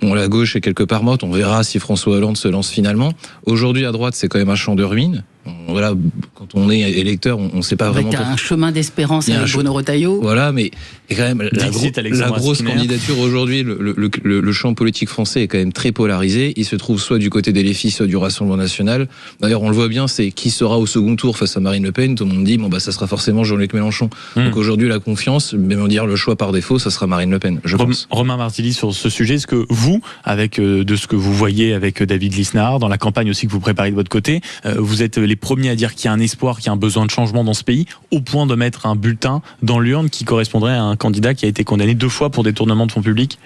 La gauche est quelque part morte. On verra si François Hollande se lance finalement. Aujourd'hui, à droite, c'est quand même un champ de ruines. Voilà, quand on est électeur, on ne sait pas vraiment. Avec un chemin d'espérance avec Bruno Retailleau. Voilà, mais quand même la grosse candidature aujourd'hui, le champ politique français est quand même très polarisé. Il se trouve soit du côté des LFI, soit du Rassemblement National. D'ailleurs, on le voit bien, c'est qui sera au second tour face à Marine Le Pen. Tout le monde dit ça sera forcément Jean-Luc Mélenchon. Donc aujourd'hui, la confiance, même dire le choix par défaut, ça sera Marine Le Pen. Je pense. Romain Martilly, sur ce sujet, est-ce que vous, avec de ce que vous voyez avec David Lisnard, dans la campagne aussi que vous préparez de votre côté, vous êtes les premiers à dire qu'il y a un espoir, qu'il y a un besoin de changement dans ce pays, au point de mettre un bulletin dans l'urne qui correspondrait à un candidat qui a été condamné 2 fois pour détournement de fonds publics?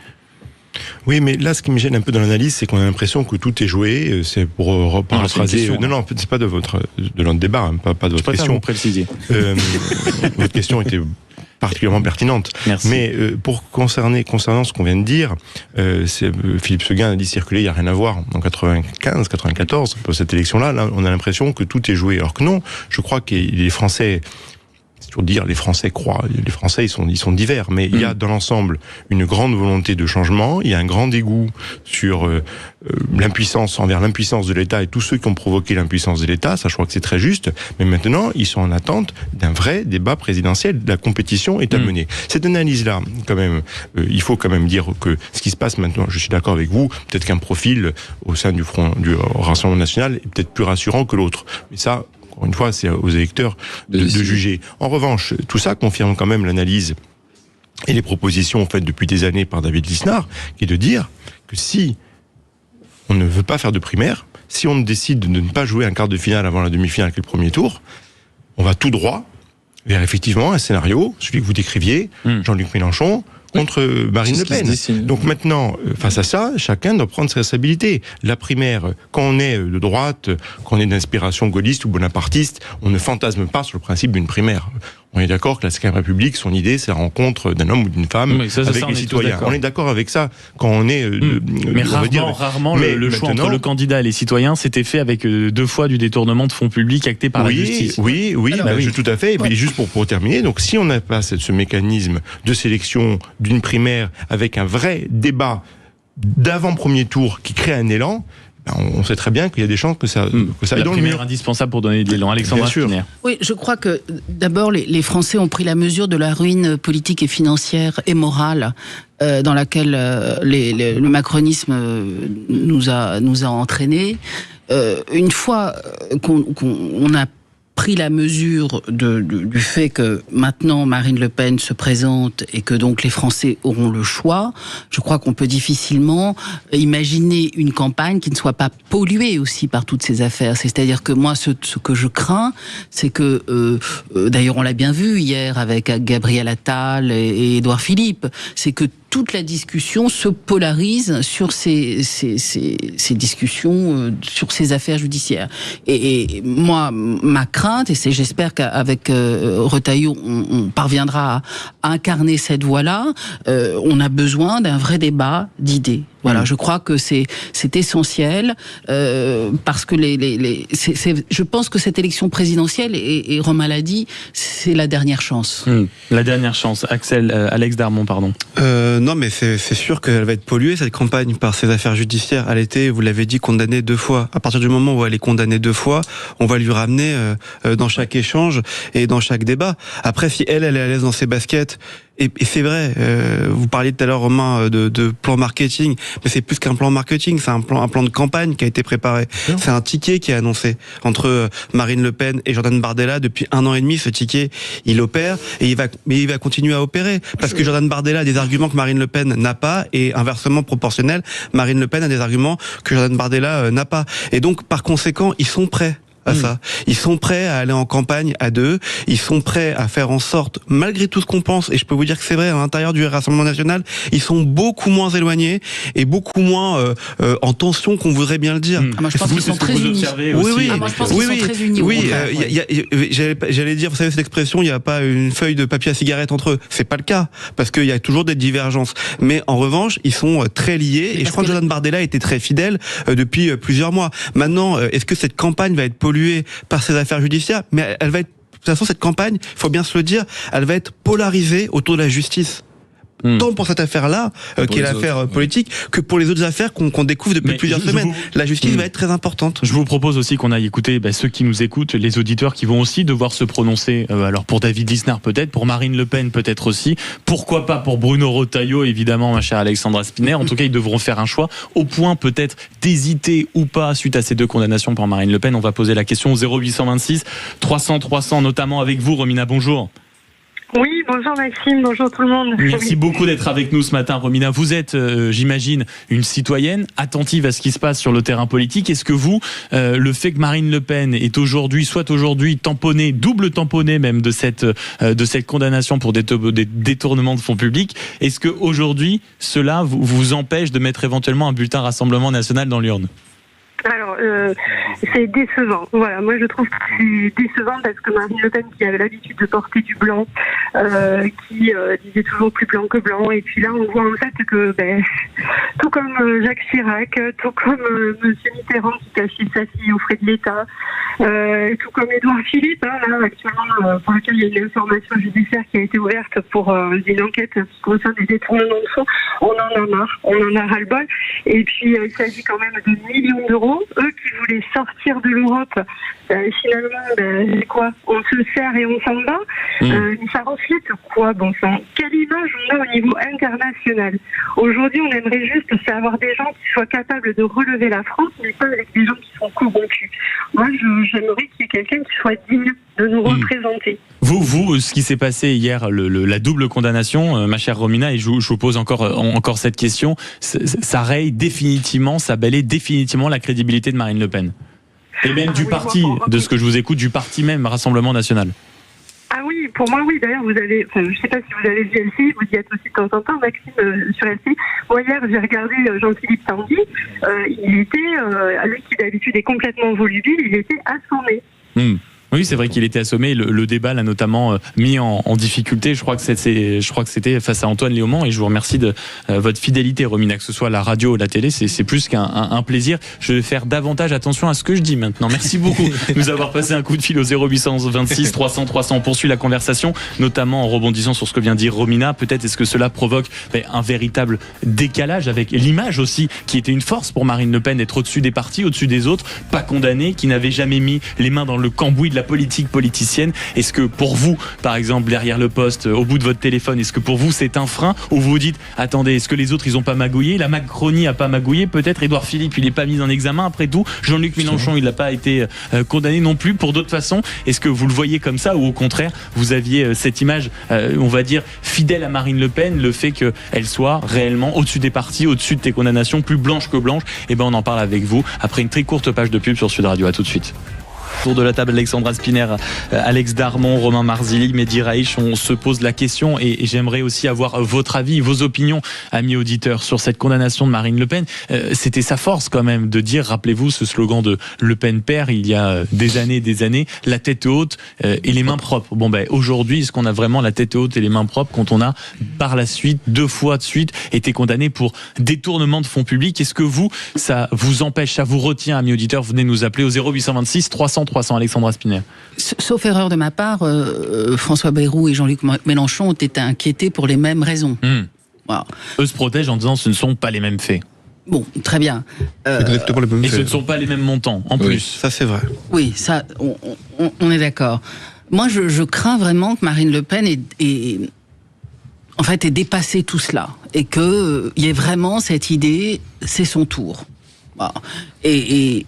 Oui, mais là, ce qui me gêne un peu dans l'analyse, c'est qu'on a l'impression que tout est joué. C'est pour paraphraser. Non, c'est pas de notre débat, pas de votre question. Vous préciser. Votre question était particulièrement pertinente. Merci. Mais concernant ce qu'on vient de dire, Philippe Seguin a dit circuler, il n'y a rien à voir. En 95, 94, pour cette élection-là, là, on a l'impression que tout est joué. Alors que non, je crois que les Français, c'est toujours dire, les Français croient, les Français ils sont divers, mais il y a dans l'ensemble une grande volonté de changement, il y a un grand dégoût sur envers l'impuissance de l'État et tous ceux qui ont provoqué l'impuissance de l'État, ça je crois que c'est très juste, mais maintenant ils sont en attente d'un vrai débat présidentiel, la compétition est à mener. Cette analyse-là, quand même, il faut quand même dire que ce qui se passe maintenant, je suis d'accord avec vous, peut-être qu'un profil au sein du Rassemblement National est peut-être plus rassurant que l'autre, mais ça, encore une fois, c'est aux électeurs de juger. En revanche, tout ça confirme quand même l'analyse et les propositions faites depuis des années par David Lisnard, qui est de dire que si on ne veut pas faire de primaire, si on décide de ne pas jouer un quart de finale avant la demi-finale, qui est le premier tour, on va tout droit vers effectivement un scénario, celui que vous décriviez, Jean-Luc Mélenchon, contre Marine Le Pen. Donc maintenant, face à ça, chacun doit prendre ses responsabilités. La primaire, quand on est de droite, quand on est d'inspiration gaulliste ou bonapartiste, on ne fantasme pas sur le principe d'une primaire. On est d'accord que la 5e République, son idée, c'est la rencontre d'un homme ou d'une femme avec les citoyens. On est d'accord avec ça quand on est... mais rarement le choix entre le candidat et les citoyens s'était fait avec 2 fois du détournement de fonds publics acté par la justice. Oui, tout à fait. Et puis juste pour terminer, donc si on n'a pas ce mécanisme de sélection d'une primaire avec un vrai débat d'avant-premier tour qui crée un élan, on sait très bien qu'il y a des chances que ça aille dans le mur. La indispensable pour donner de l'élan. Alexandra Spinner. Oui, je crois que d'abord les Français ont pris la mesure de la ruine politique et financière et morale dans laquelle le macronisme nous a entraînés. Une fois qu'on a pris la mesure du fait que maintenant Marine Le Pen se présente et que donc les Français auront le choix, je crois qu'on peut difficilement imaginer une campagne qui ne soit pas polluée aussi par toutes ces affaires. C'est-à-dire que moi, ce que je crains, c'est que, d'ailleurs on l'a bien vu hier avec Gabriel Attal et Édouard Philippe, c'est que toute la discussion se polarise sur ces discussions, sur ces affaires judiciaires. Et moi, ma crainte, et j'espère qu'avec Retailleau, on parviendra à incarner cette voie-là, on a besoin d'un vrai débat d'idées. Voilà, je crois que c'est essentiel parce que je pense que cette élection présidentielle, et Romain l'a dit, c'est la dernière chance. La dernière chance. Alex Darmon, pardon. Non, mais c'est sûr qu'elle va être polluée, cette campagne, par ces affaires judiciaires. Elle a été, vous l'avez dit, condamnée 2 fois. À partir du moment où elle est condamnée 2 fois, on va lui ramener dans chaque échange et dans chaque débat. Après, si elle est à l'aise dans ses baskets, et c'est vrai, vous parliez tout à l'heure, Romain, de plan marketing, mais c'est plus qu'un plan marketing, c'est un plan de campagne qui a été préparé. C'est un ticket qui est annoncé entre Marine Le Pen et Jordan Bardella depuis 1 an et demi. Ce ticket, il opère et il va continuer à opérer parce que Jordan Bardella a des arguments que Marine Le Pen n'a pas et inversement proportionnel, Marine Le Pen a des arguments que Jordan Bardella n'a pas. Et donc, par conséquent, ils sont prêts à ça. Ils sont prêts à aller en campagne à 2. Ils sont prêts à faire en sorte, malgré tout ce qu'on pense, et je peux vous dire que c'est vrai, à l'intérieur du Rassemblement National, ils sont beaucoup moins éloignés et beaucoup moins en tension qu'on voudrait bien le dire. Moi, je pense qu'ils sont très unis. J'allais dire, vous savez, cette expression, il n'y a pas une feuille de papier à cigarette entre eux. C'est pas le cas, parce qu'il y a toujours des divergences. Mais en revanche, ils sont très liés, et je crois que Jordan Bardella était très fidèle depuis plusieurs mois. Maintenant, est-ce que cette campagne va être polluée par ces affaires judiciaires? Mais elle va être, de toute façon, cette campagne, il faut bien se le dire, elle va être polarisée autour de la justice. Tant pour cette affaire-là, qui est l'affaire politique, que pour les autres affaires qu'on découvre depuis plusieurs semaines. La justice va être très importante. Je vous propose aussi qu'on aille écouter ceux qui nous écoutent, les auditeurs qui vont aussi devoir se prononcer. Alors pour David Lisnard peut-être, pour Marine Le Pen peut-être aussi, pourquoi pas pour Bruno Retailleau évidemment, ma chère Alexandra Spinner. En tout cas, ils devront faire un choix, au point peut-être d'hésiter ou pas suite à ces 2 condamnations par Marine Le Pen. On va poser la question au 0826 300 300, notamment avec vous, Romina, bonjour. Oui, bonjour Maxime, bonjour tout le monde. Merci beaucoup d'être avec nous ce matin, Romina. Vous êtes, j'imagine, une citoyenne attentive à ce qui se passe sur le terrain politique. Est-ce que vous, le fait que Marine Le Pen soit aujourd'hui tamponnée, double tamponnée même de cette condamnation pour des détournements de fonds publics, est-ce que aujourd'hui cela vous empêche de mettre éventuellement un bulletin Rassemblement National dans l'urne? Alors, c'est décevant. Voilà, moi je trouve que c'est décevant parce que Marine Le Pen, qui avait l'habitude de porter du blanc, qui disait toujours plus blanc que blanc, et puis là on voit en fait que, tout comme Jacques Chirac, tout comme Monsieur Mitterrand qui cachait sa fille aux frais de l'État, tout comme Édouard Philippe, là actuellement pour lequel il y a une information judiciaire qui a été ouverte pour une enquête qui concerne des détournements de fonds, on en a marre, on en a ras-le-bol, et puis il s'agit quand même de millions d'euros. Eux qui voulaient sortir de l'Europe, finalement, quoi? On se sert et on s'en bat. Ça reflète quoi, bon sang? Quelle image on a au niveau international? Aujourd'hui, on aimerait juste avoir des gens qui soient capables de relever la France, mais pas avec des gens qui sont corrompus. Moi, j'aimerais qu'il y ait quelqu'un qui soit digne de nous représenter. Vous, ce qui s'est passé hier, la double condamnation, ma chère Romina, et je vous pose encore cette question, ça raye définitivement, ça balaye définitivement la crédibilité de Marine Le Pen. Et même du parti, de ce que je vous écoute, du parti même, Rassemblement National. Ah oui, pour moi, oui. D'ailleurs, je ne sais pas si vous avez vu LCI, vous y êtes aussi de temps en temps, Maxime, sur LCI. Moi, hier, j'ai regardé Jean-Philippe Tanguy. Il était, lui qui d'habitude est complètement volubile, il était assommé. Oui, c'est vrai qu'il était assommé. Le débat l'a notamment mis en difficulté. Je crois que c'était face à Antoine Léaumont, et je vous remercie de votre fidélité, Romina, que ce soit la radio ou la télé. C'est plus qu'un plaisir. Je vais faire davantage attention à ce que je dis maintenant. Merci beaucoup de nous avoir passé un coup de fil au 0826 300 300. On poursuit la conversation, notamment en rebondissant sur ce que vient de dire Romina. Peut-être est-ce que cela provoque un véritable décalage avec l'image aussi, qui était une force pour Marine Le Pen, d'être au-dessus des partis, au-dessus des autres, pas condamnée, qui n'avait jamais mis les mains dans le cambouis de la politique politicienne. Est-ce que pour vous, par exemple, derrière le poste, au bout de votre téléphone, est-ce que pour vous c'est un frein, ou vous vous dites, attendez, est-ce que les autres ils ont pas magouillé, la Macronie a pas magouillé, peut-être Édouard Philippe il est pas mis en examen après tout, Jean-Luc Mélenchon il n'a pas été condamné non plus pour d'autres façons. Est-ce que vous le voyez comme ça, ou au contraire vous aviez cette image, on va dire fidèle à Marine Le Pen, le fait qu'elle soit réellement au-dessus des partis, au-dessus de tes condamnations, plus blanche que blanche? Eh ben on en parle avec vous après une très courte page de pub sur Sud Radio. À tout de suite. Autour de la table, Alexandra Spinner, Alex Darmon, Romain Marzilli, Mehdi Raich, on se pose la question, et j'aimerais aussi avoir votre avis, vos opinions, amis auditeurs, sur cette condamnation de Marine Le Pen. C'était sa force quand même de dire, rappelez-vous ce slogan de Le Pen père, il y a des années, la tête haute et les mains propres. Bon ben aujourd'hui, est-ce qu'on a vraiment la tête haute et les mains propres quand on a par la suite, 2 fois de suite, été condamné pour détournement de fonds publics? Est-ce que ça vous empêche, ça vous retient, amis auditeurs? Venez nous appeler au 0826 300 300. Alexandra Spinner. Sauf erreur de ma part, François Bayrou et Jean-Luc Mélenchon ont été inquiétés pour les mêmes raisons. Voilà. Eux se protègent en disant ce ne sont pas les mêmes faits. Bon, très bien. Et ce ne sont pas les mêmes montants, en plus. Ça, c'est vrai. Oui, ça, on est d'accord. Moi, je crains vraiment que Marine Le Pen ait dépassé tout cela. Et qu'il y ait vraiment cette idée, c'est son tour. Et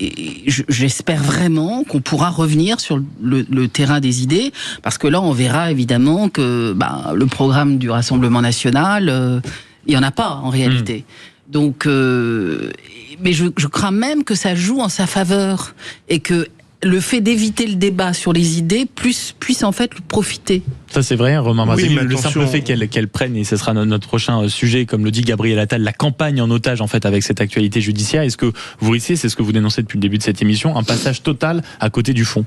j'espère vraiment qu'on pourra revenir sur le terrain des idées, parce que là on verra évidemment que le programme du Rassemblement National, il n'y en a pas en réalité. Donc, mais je crains même que ça joue en sa faveur, et que le fait d'éviter le débat sur les idées puisse en fait profiter. Ça c'est vrai, Romain Marzilli, le simple fait qu'elle prenne, et ce sera notre prochain sujet, comme le dit Gabriel Attal, la campagne en otage en fait avec cette actualité judiciaire. Est-ce que vous risquez, c'est ce que vous dénoncez depuis le début de cette émission, un passage total à côté du fond?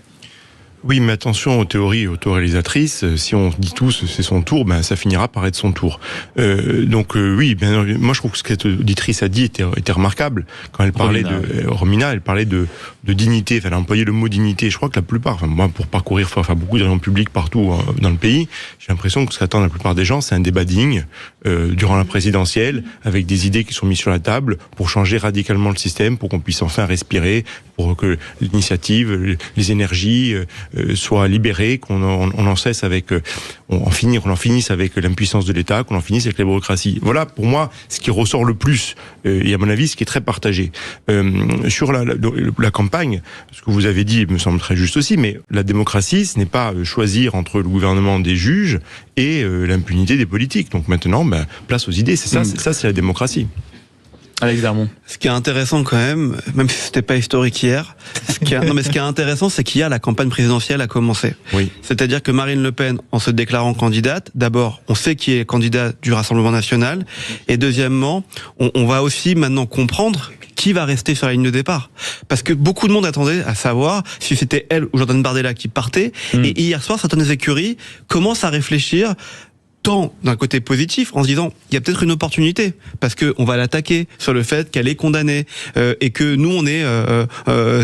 Oui, mais attention aux théories autoréalisatrices. Si on dit tous c'est son tour, ça finira par être son tour. Oui, moi je trouve que ce que cette auditrice a dit était remarquable. Quand elle parlait Romina, elle parlait de dignité. Elle a employé le mot dignité. Je crois que la plupart, moi pour parcourir, faire beaucoup de réunions publiques partout dans le pays, j'ai l'impression que ce qu'attendent la plupart des gens, c'est un débat digne durant la présidentielle, avec des idées qui sont mises sur la table pour changer radicalement le système, pour qu'on puisse enfin respirer, pour que l'initiative, les énergies soient libérées, qu'on en cesse avec, on en finisse avec l'impuissance de l'État, qu'on en finisse avec la bureaucratie. Voilà, pour moi, ce qui ressort le plus, et à mon avis, ce qui est très partagé. Sur la campagne, ce que vous avez dit me semble très juste aussi, mais la démocratie, ce n'est pas choisir entre le gouvernement des juges et l'impunité des politiques. Donc maintenant, place aux idées, c'est ça, c'est la démocratie. Alex Darmon. Ce qui est intéressant quand même si c'était pas historique hier, ce qui est intéressant, c'est qu'hier la campagne présidentielle a commencé. Oui. C'est-à-dire que Marine Le Pen, en se déclarant candidate, d'abord, on sait qui est candidat du Rassemblement National, et deuxièmement, on va aussi maintenant comprendre qui va rester sur la ligne de départ. Parce que beaucoup de monde attendait à savoir si c'était elle ou Jordan Bardella qui partait, et hier soir, certaines écuries commencent à réfléchir tant d'un côté positif, en se disant il y a peut-être une opportunité, parce que on va l'attaquer sur le fait qu'elle est condamnée et que nous on est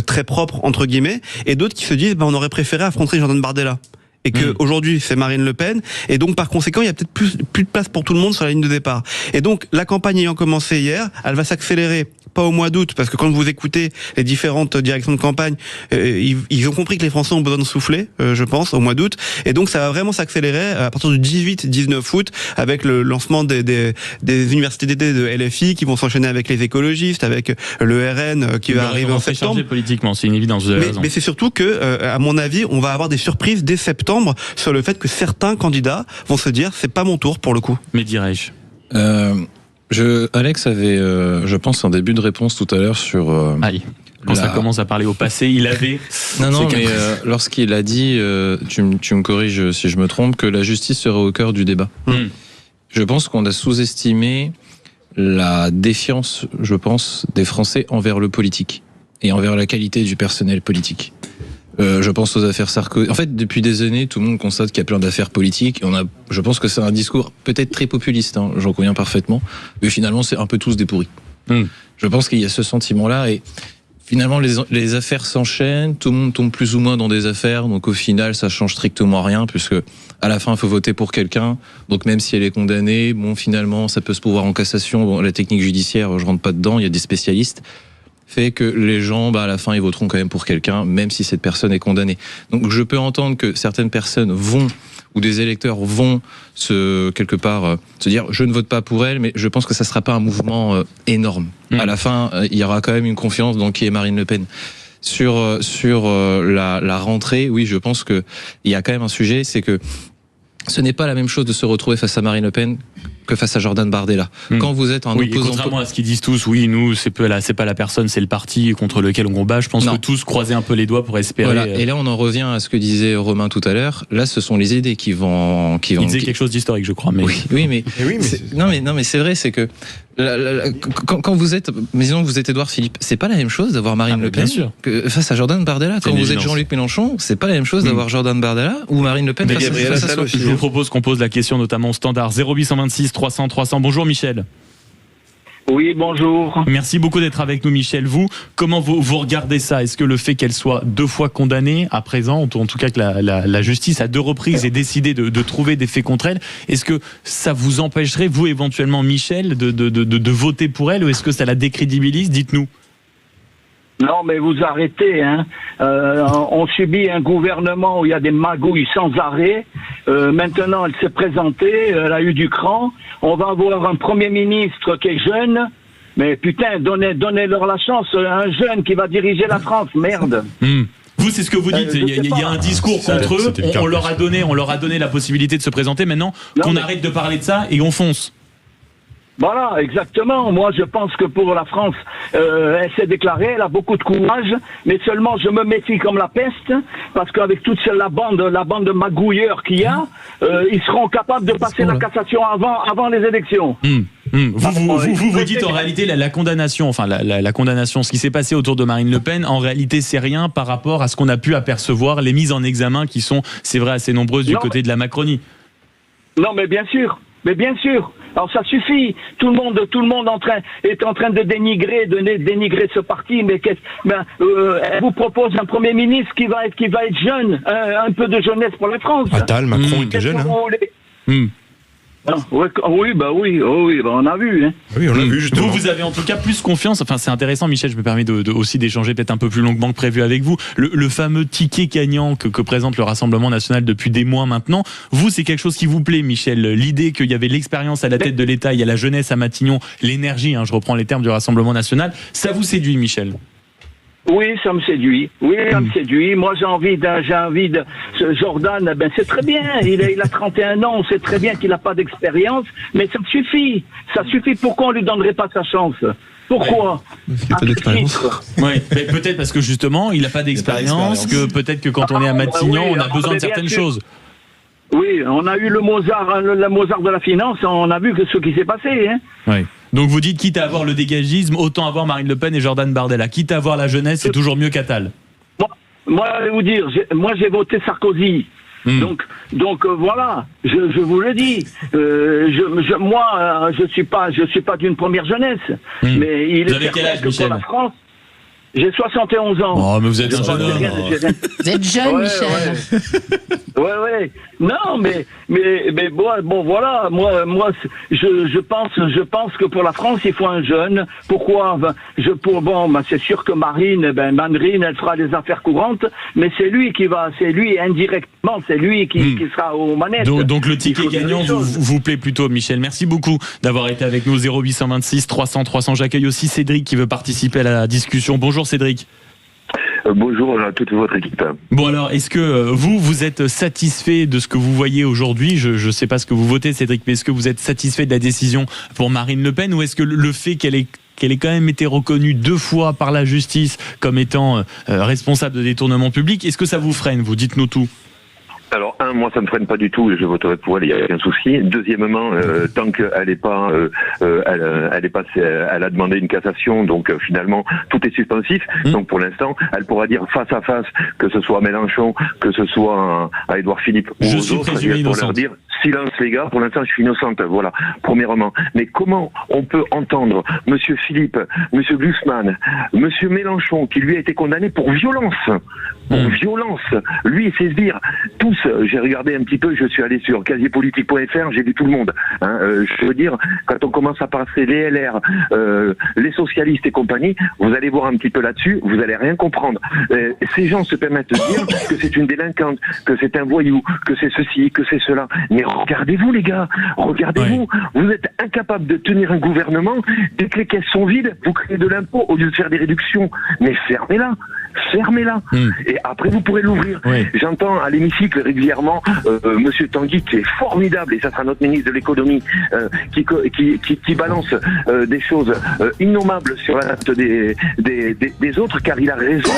très propre entre guillemets, et d'autres qui se disent on aurait préféré affronter Jordan Bardella. Et que aujourd'hui c'est Marine Le Pen, et donc par conséquent il y a peut-être plus de place pour tout le monde sur la ligne de départ. Et donc la campagne ayant commencé hier, elle va s'accélérer. Pas au mois d'août, parce que quand vous écoutez les différentes directions de campagne, ils ont compris que les Français ont besoin de souffler, je pense, au mois d'août. Et donc ça va vraiment s'accélérer à partir du 18-19 août, avec le lancement des universités d'été de LFI qui vont s'enchaîner avec les écologistes, avec le RN qui va arriver en septembre. Chargé politiquement, c'est une évidence. Mais c'est surtout que, à mon avis, on va avoir des surprises dès septembre sur le fait que certains candidats vont se dire c'est pas mon tour pour le coup. Mais dirais-je. Alex avait, je pense, un début de réponse tout à l'heure sur. Quand ça commence à parler au passé, il avait. Non, mais lorsqu'il a dit, tu me corriges si je me trompe, que la justice serait au cœur du débat. Je pense qu'on a sous-estimé la défiance, des Français envers le politique et envers la qualité du personnel politique. Je pense aux affaires Sarkozy. En fait, depuis des années, tout le monde constate qu'il y a plein d'affaires politiques. Je pense que c'est un discours peut-être très populiste, hein, j'en conviens parfaitement. Mais finalement, c'est un peu tous des pourris. Je pense qu'il y a ce sentiment-là et finalement, les affaires s'enchaînent, tout le monde tombe plus ou moins dans des affaires, donc au final, ça change strictement rien, puisque à la fin, il faut voter pour quelqu'un, donc même si elle est condamnée, bon, finalement, ça peut se pourvoir en cassation. Bon, la technique judiciaire, je rentre pas dedans, il y a des spécialistes, fait que les gens, à la fin, ils voteront quand même pour quelqu'un, même si cette personne est condamnée. Donc je peux entendre que certaines personnes ou des électeurs vont quelque part se dire je ne vote pas pour elle, mais je pense que ça sera pas un mouvement énorme. À la fin, il y aura quand même une confiance dans qui est Marine Le Pen. Sur la rentrée, oui, je pense que il y a quand même un sujet, c'est que ce n'est pas la même chose de se retrouver face à Marine Le Pen que face à Jordan Bardella. Quand vous êtes un opposant, contrairement à ce qu'ils disent tous, oui, nous, c'est pas la personne, c'est le parti contre lequel on combat. Je pense que tous croisaient un peu les doigts pour espérer. Voilà. Et là, on en revient à ce que disait Romain tout à l'heure. Là, ce sont les idées qui vont. Il disait quelque chose d'historique, je crois. Mais oui, mais non, mais c'est vrai, c'est que quand vous êtes, mais disons que vous êtes Édouard Philippe, c'est pas la même chose d'avoir Marine Le Pen que face à Jordan Bardella. Quand vous êtes Jean-Luc Mélenchon, c'est pas la même chose d'avoir Jordan Bardella ou Marine Le Pen face à soi. Je vous propose qu'on pose la question notamment au standard 0826 300 300. Bonjour Michel. Oui, bonjour. Merci beaucoup d'être avec nous, Michel. Comment vous regardez ça ? Est-ce que le fait qu'elle soit 2 fois condamnée à présent, en tout cas que la justice à 2 reprises ait décidé de trouver des faits contre elle, est-ce que ça vous empêcherait, vous éventuellement, Michel, de voter pour elle, ou est-ce que ça la décrédibilise ? Dites-nous. Non, mais vous arrêtez, hein. On subit un gouvernement où il y a des magouilles sans arrêt. Maintenant, elle s'est présentée, elle a eu du cran. On va avoir un Premier ministre qui est jeune. Mais putain, donnez-leur la chance. Un jeune qui va diriger la France, merde. Vous, c'est ce que vous dites. Il y a un discours contre eux. On leur a donné la possibilité de se présenter. Maintenant, qu'on arrête de parler de ça et on fonce. Voilà, exactement. Moi, je pense que pour la France, elle s'est déclarée, elle a beaucoup de courage, mais seulement je me méfie comme la peste, parce qu'avec toute la bande de magouilleurs qu'il y a, ils seront capables de passer la cassation avant les élections. Vous dites en réalité la condamnation, enfin la condamnation, ce qui s'est passé autour de Marine Le Pen, en réalité c'est rien par rapport à ce qu'on a pu apercevoir, les mises en examen qui sont, c'est vrai, assez nombreuses du côté de la Macronie. Non, mais bien sûr. Alors ça suffit. Tout le monde est en train de dénigrer ce parti. Mais elle vous propose un Premier ministre qui va être jeune, un peu de jeunesse pour la France. Attal, Macron était jeune. Oui, on a vu. Hein. Oui, on l'a vu justement. Vous avez en tout cas plus confiance. Enfin, c'est intéressant, Michel. Je me permets aussi d'échanger peut-être un peu plus longuement que prévu avec vous. Le fameux ticket gagnant que présente le Rassemblement national depuis des mois maintenant. Vous, c'est quelque chose qui vous plaît, Michel. L'idée qu'il y avait l'expérience à la tête de l'État, il y a la jeunesse à Matignon, l'énergie. Je reprends les termes du Rassemblement national. Ça vous séduit, Michel ? Oui, ça me séduit. Moi, j'ai envie de Jordan, c'est très bien. Il a 31 ans, on sait très bien qu'il n'a pas d'expérience, mais ça suffit. Pourquoi on lui donnerait pas sa chance ? Pourquoi ? Oui, mais peut-être parce que justement, il n'a pas d'expérience, que peut-être que quand on est à Matignon, on a besoin de certaines choses. Oui, on a eu le Mozart de la finance, on a vu que ce qui s'est passé. Hein. Oui. Donc vous dites, quitte à avoir le dégagisme, autant avoir Marine Le Pen et Jordan Bardella. Quitte à avoir la jeunesse, c'est toujours mieux qu'Attal. Moi, je vais vous dire, j'ai voté Sarkozy. Donc voilà, je vous le dis. Moi, je suis pas d'une première jeunesse. Mais il est quel âge, Michel ? Pour la France, j'ai 71 ans. Oh, mais vous êtes un jeune homme. Vous êtes jeune, Michel. Ouais. Non, mais bon, voilà. Moi, je pense que pour la France, il faut un jeune. Pourquoi ? C'est sûr que Marine, elle fera les affaires courantes, mais c'est lui indirectement, c'est lui qui sera aux manettes. Donc le ticket gagnant vous plaît plutôt, Michel. Merci beaucoup d'avoir été avec nous. 0826 300 300. J'accueille aussi Cédric qui veut participer à la discussion. Bonjour Cédric. Bonjour à toute votre équipe. Bon alors, est-ce que vous êtes satisfait de ce que vous voyez aujourd'hui ? Je ne sais pas ce que vous votez, Cédric, mais est-ce que vous êtes satisfait de la décision pour Marine Le Pen, ou est-ce que le fait qu'elle ait quand même été reconnue 2 fois par la justice comme étant responsable de détournement public, est-ce que ça vous freine ? Vous dites-nous tout. Alors, moi, ça me freine pas du tout, et je voterai pour elle, il n'y a aucun souci. Deuxièmement, tant qu'elle est pas, elle a demandé une cassation, donc finalement, tout est suspensif. Donc, pour l'instant, elle pourra dire face à face, que ce soit à Mélenchon, que ce soit à Édouard Philippe ou aux autres, pour leur dire, silence les gars, pour l'instant, je suis innocente, voilà, premièrement. Mais comment on peut entendre Monsieur Philippe, Monsieur Glucksmann, Monsieur Mélenchon, qui lui a été condamné pour violence, lui et ses sbires, tous, j'ai regardé un petit peu, je suis allé sur quasipolitique.fr, j'ai vu tout le monde. Je veux dire, quand on commence à passer les LR, les socialistes et compagnie, vous allez voir un petit peu là-dessus, vous allez rien comprendre. Ces gens se permettent de dire que c'est une délinquante, que c'est un voyou, que c'est ceci, que c'est cela. Mais regardez-vous les gars, regardez-vous, vous êtes incapables de tenir un gouvernement, dès que les caisses sont vides, vous créez de l'impôt au lieu de faire des réductions. Mais fermez-la. Et après vous pourrez l'ouvrir. J'entends à l'hémicycle régulièrement Monsieur Tanguy, qui est formidable, et ça sera notre ministre de l'économie, qui balance des choses innommables sur la tête des autres, car il a raison,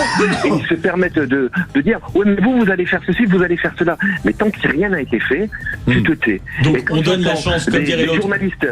et ils se permettent de dire ouais mais vous allez faire ceci, vous allez faire cela, mais tant que rien n'a été fait, tu te tais. Donc on donne la chance, comme dirait l'autre. Journalistes,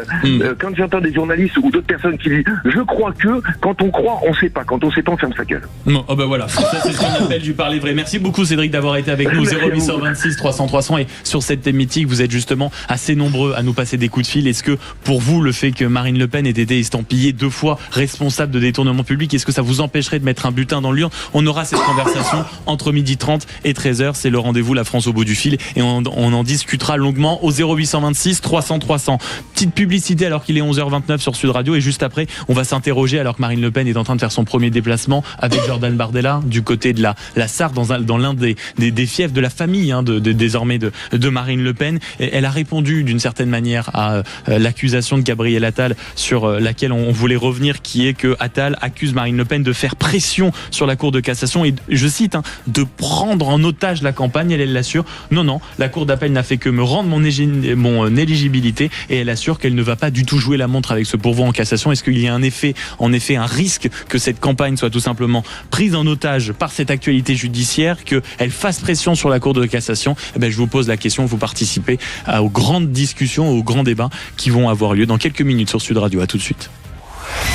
quand j'entends des journalistes ou d'autres personnes qui disent je crois que, quand on croit on sait pas, quand on sait pas on ferme sa gueule. Non, oh bah voilà, ça c'est ce qu'on appelle du parler vrai. Merci beaucoup Cédric d'avoir été avec nous. 0826 300 300, et sur cette thématique vous êtes justement assez nombreux à nous passer des coups de fil. Est-ce que pour vous le fait que Marine Le Pen ait été estampillée 2 fois responsable de détournement public, est-ce que ça vous empêcherait de mettre un butin dans l'urne? On aura cette conversation entre 12h30 et 13h, c'est le rendez-vous La France au bout du fil, et on en discutera longuement au 0826 300 300. Petite publicité alors qu'il est 11h29 sur Sud Radio, et juste après on va s'interroger alors que Marine Le Pen est en train de faire son premier déplacement avec Jordan Bardella du côté de la Sarthe, dans l'un des fiefs de la famille désormais de Marine Le Pen. Et elle a répondu d'une certaine manière à l'accusation de Gabriel Attal sur laquelle on voulait revenir, qui est que Attal accuse Marine Le Pen de faire pression sur la Cour de cassation et, je cite, de prendre en otage la campagne. Elle l'assure, non, la Cour d'appel n'a fait que me rendre mon éligibilité, et elle assure qu'elle ne va pas du tout jouer la montre avec ce pourvoi en cassation. Est-ce qu'il y a en effet un risque que cette campagne soit tout simplement prise en otage par cette actualité judiciaire, qu'elle fasse pression sur la Cour de cassation? Je vous pose la question, vous participez aux grandes discussions, aux grands débats qui vont avoir lieu dans quelques minutes sur Sud Radio. À tout de suite.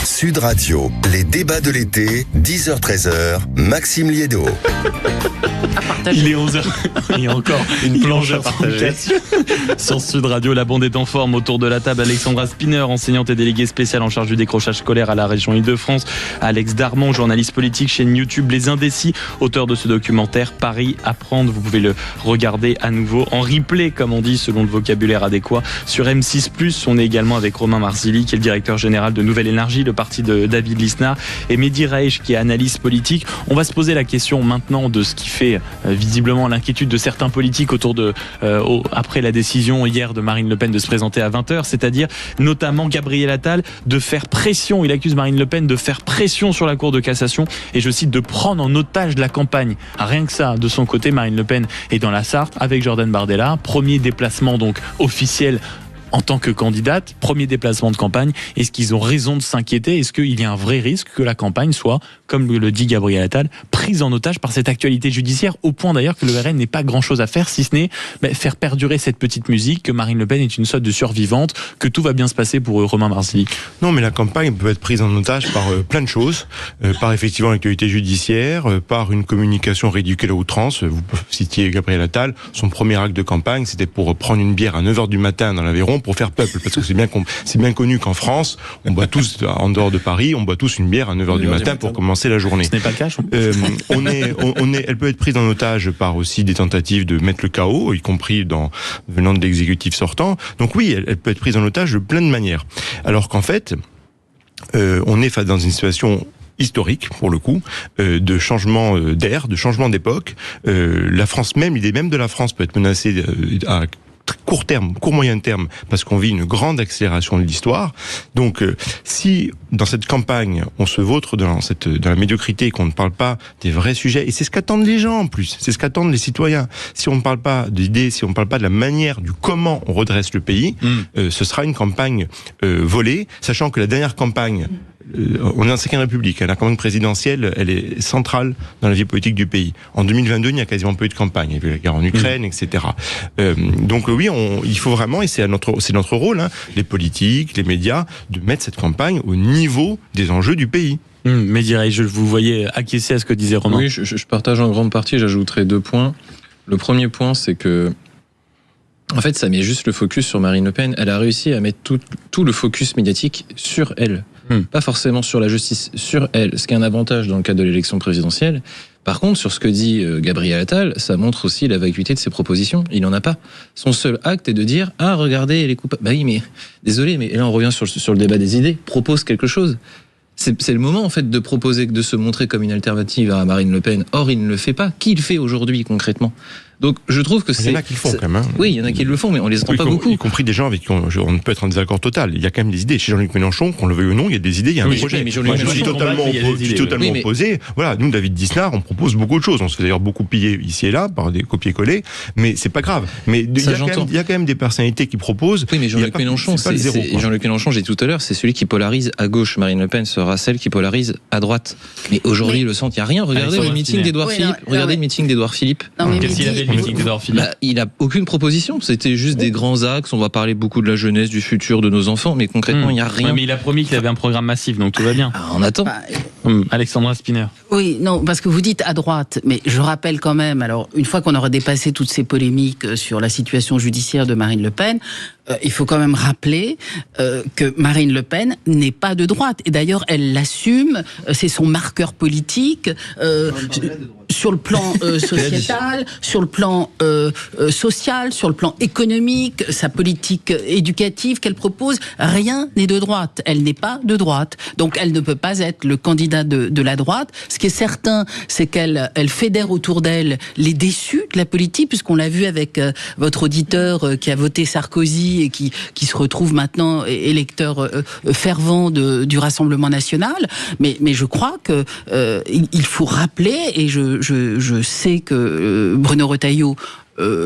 Sud Radio, les débats de l'été, 10h-13h, Maxime Liédo. Il est 11h. Il y a encore une planche à partager. Sur Sud Radio, la bande est en forme. Autour de la table, Alexandra Spinner, enseignante et déléguée spéciale en charge du décrochage scolaire à la région Île-de-France. Alex Darmon, journaliste politique, chaîne YouTube Les Indécis, auteur de ce documentaire Paris Apprendre. Vous pouvez le regarder à nouveau en replay, comme on dit, selon le vocabulaire adéquat, sur M6+. On est également avec Romain Marzilli, qui est le directeur général de Nouvelle Énergie, le parti de David Lisnard, et Mehdi Raich, qui est analyste politique. On va se poser la question maintenant de ce qui fait visiblement l'inquiétude de certains politiques après la décision hier de Marine Le Pen de se présenter à 20h, c'est-à-dire notamment Gabriel Attal de faire pression. Il accuse Marine Le Pen de faire pression sur la Cour de cassation, et je cite, de prendre en otage la campagne. Rien que ça. De son côté, Marine Le Pen est dans la Sarthe avec Jordan Bardella, premier déplacement donc officiel en tant que candidate, premier déplacement de campagne. Est-ce qu'ils ont raison de s'inquiéter? Est-ce qu'il y a un vrai risque que la campagne soit, comme le dit Gabriel Attal, prise en otage par cette actualité judiciaire, au point d'ailleurs que le RN n'ait pas grand-chose à faire, si ce n'est faire perdurer cette petite musique, que Marine Le Pen est une sorte de survivante, que tout va bien se passer pour Romain Marzilli? Non, mais la campagne peut être prise en otage par plein de choses, par effectivement l'actualité judiciaire, par une communication ridicule à outrance. Vous citiez Gabriel Attal, son premier acte de campagne, c'était pour prendre une bière à 9h du matin dans l'Aveyron pour faire peuple, parce que c'est bien connu qu'en France, on boit tous, en dehors de Paris, on boit tous une bière à 9h du matin pour commencer la journée. Ce n'est pas le cas. Elle peut être prise en otage par aussi des tentatives de mettre le chaos, y compris venant de l'exécutif sortant. Donc oui, elle peut être prise en otage de plein de manières. Alors qu'en fait, on est face dans une situation historique, pour le coup, de changement d'ère, de changement d'époque. La France même, l'idée même de la France peut être menacée à court moyen terme, parce qu'on vit une grande accélération de l'histoire. Donc, si dans cette campagne, on se vautre dans la médiocrité, qu'on ne parle pas des vrais sujets, et c'est ce qu'attendent les gens en plus, c'est ce qu'attendent les citoyens. Si on ne parle pas d'idées, si on ne parle pas de la manière, du comment on redresse le pays, ce sera une campagne volée, sachant que la dernière campagne on est en 5e République. La campagne présidentielle, elle est centrale dans la vie politique du pays. En 2022, il n'y a quasiment pas eu de campagne. Il y a eu la guerre en Ukraine, etc. Donc oui, il faut vraiment, et c'est notre rôle, hein, les politiques, les médias, de mettre cette campagne au niveau des enjeux du pays. Mais je vous voyais acquiescer à ce que disait Romain. Oui, je partage en grande partie. J'ajouterai 2 points. Le premier point, c'est que en fait, ça met juste le focus sur Marine Le Pen. Elle a réussi à mettre tout le focus médiatique sur elle. Pas forcément sur la justice, sur elle. Ce qui est un avantage dans le cadre de l'élection présidentielle. Par contre, sur ce que dit Gabriel Attal, ça montre aussi la vacuité de ses propositions. Il n'en a pas. Son seul acte est de dire « Ah, regardez, les coupables... » Bah oui, mais désolé, mais là on revient sur le débat des idées. Propose quelque chose. C'est le moment en fait de proposer, de se montrer comme une alternative à Marine Le Pen. Or, il ne le fait pas. Qui le fait aujourd'hui concrètement ? Donc, je trouve que c'est... Il y en a qui le font quand même. Hein. Oui, il y en a qui le font, mais on les entend pas beaucoup. Y compris des gens avec qui on peut être en désaccord total. Il y a quand même des idées. Chez Jean-Luc Mélenchon, qu'on le veuille ou non, il y a des idées, il y a un projet. Mais Moi, je suis totalement opposé. Voilà, nous, David Disnard, on propose beaucoup de choses. On se fait d'ailleurs beaucoup piller ici et là par des copier-coller, mais c'est pas grave. Mais il y a quand même des personnalités qui proposent. Oui, mais Jean-Luc Mélenchon, Jean-Luc Mélenchon, j'ai dit tout à l'heure, c'est celui qui polarise à gauche. Marine Le Pen sera celle qui polarise à droite. Mais aujourd'hui, le centre, il n'y a rien. Regardez le meeting d'Édouard Philippe. Regardez le meeting d'Édouard Philippe. Qu'est-ce qu'il avait le meeting d'Édouard Philippe ? Il a aucune proposition. C'était juste des grands axes. On va parler beaucoup de la jeunesse, du futur, de nos enfants, mais concrètement, il n'y a rien. Ouais, mais il a promis qu'il avait un programme massif, donc tout va bien. On attend. Alexandra Spinner. Oui, non, parce que vous dites à droite, mais je rappelle quand même, alors, une fois qu'on aura dépassé toutes ces polémiques sur la situation judiciaire de Marine Le Pen, il faut quand même rappeler que Marine Le Pen n'est pas de droite. Et d'ailleurs, elle l'assume, c'est son marqueur politique, sur le plan sociétal, sur le plan social, sur le plan économique, sa politique éducative qu'elle propose, rien n'est de droite. Elle n'est pas de droite. Donc elle ne peut pas être le candidat de la droite. Ce qui est certain, c'est qu'elle fédère autour d'elle les déçus de la politique, puisqu'on l'a vu avec votre auditeur qui a voté Sarkozy et qui se retrouve maintenant électeur fervent du Rassemblement national. Mais je crois que il faut rappeler, et je sais que Bruno Retailleau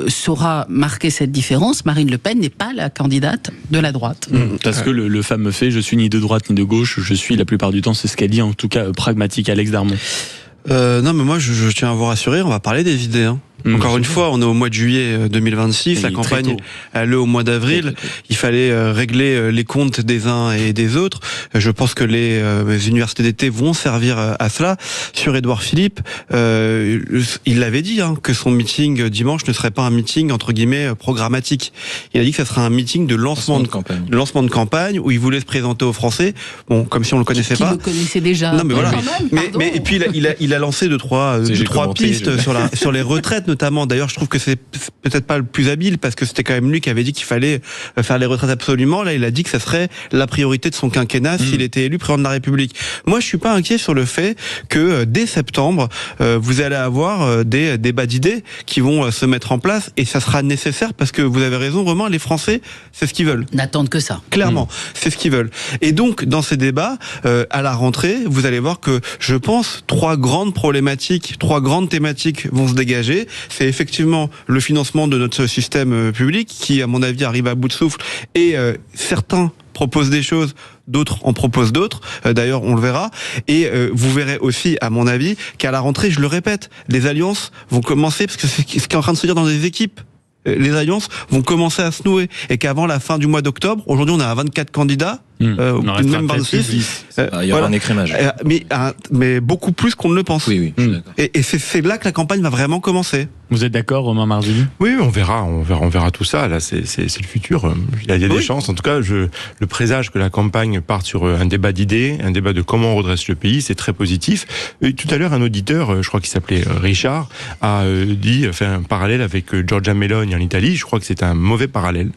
saura marquer cette différence. Marine Le Pen n'est pas la candidate de la droite. Parce que le fameux fait, je suis ni de droite ni de gauche, je suis la plupart du temps, c'est ce qu'elle dit, en tout cas pragmatique. Alex Darmon. Non, mais moi je tiens à vous rassurer, on va parler des idées. Hein. Encore une fois, on est au mois de juillet 2026, la campagne elle est au mois d'avril, il fallait régler les comptes des uns et des autres. Je pense que les universités d'été vont servir à cela. Sur Édouard Philippe, il l'avait dit que son meeting dimanche ne serait pas un meeting entre guillemets programmatique. Il a dit que ça serait un meeting de lancement de campagne où il voulait se présenter aux Français. Bon, comme si on le connaissait pas. Il le connaissait déjà. Non, mais voilà. Mais et puis il a lancé deux trois pistes sur les retraites notamment. D'ailleurs, je trouve que c'est peut-être pas le plus habile parce que c'était quand même lui qui avait dit qu'il fallait faire les retraites absolument. Là, il a dit que ça serait la priorité de son quinquennat s'il était élu président de la République. Moi, je suis pas inquiet sur le fait que dès septembre, vous allez avoir des débats d'idées qui vont se mettre en place et ça sera nécessaire parce que vous avez raison, Romain, les Français, c'est ce qu'ils veulent. N'attendent que ça. Clairement, c'est ce qu'ils veulent. Et donc, dans ces débats, à la rentrée, vous allez voir que, je pense, trois grandes thématiques vont se dégager. C'est effectivement le financement de notre système public qui, à mon avis, arrive à bout de souffle et certains proposent des choses, d'autres en proposent d'autres. D'ailleurs, on le verra. Et vous verrez aussi, à mon avis, qu'à la rentrée, je le répète, les alliances vont commencer, parce que c'est ce qui est en train de se dire dans des équipes. Les alliances vont commencer à se nouer et qu'avant la fin du mois d'octobre, aujourd'hui on a 24 candidats, même 26. Il y aura un écrémage. Mais beaucoup plus qu'on ne le pense. Oui, je suis d'accord. Et c'est là que la campagne va vraiment commencer. Vous êtes d'accord, Romain Marzulli ? Oui, on verra tout ça. Là, c'est le futur. Il y a des chances. En tout cas, je présage que la campagne parte sur un débat d'idées, un débat de comment on redresse le pays. C'est très positif. Et tout à l'heure, un auditeur, je crois qu'il s'appelait Richard, a fait un parallèle avec Giorgia Meloni en Italie. Je crois que c'est un mauvais parallèle,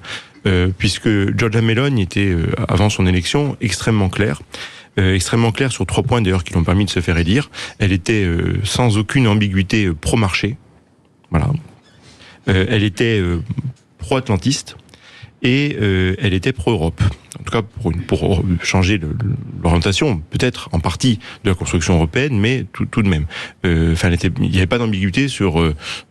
puisque Giorgia Meloni était, avant son élection, extrêmement claire sur 3 points d'ailleurs qui l'ont permis de se faire élire. Elle était sans aucune ambiguïté pro-marché. Voilà. Elle était pro-atlantiste et elle était pro-Europe. En tout cas, pour changer l'orientation, peut-être en partie de la construction européenne, mais tout de même. Il n'y avait pas d'ambiguïté sur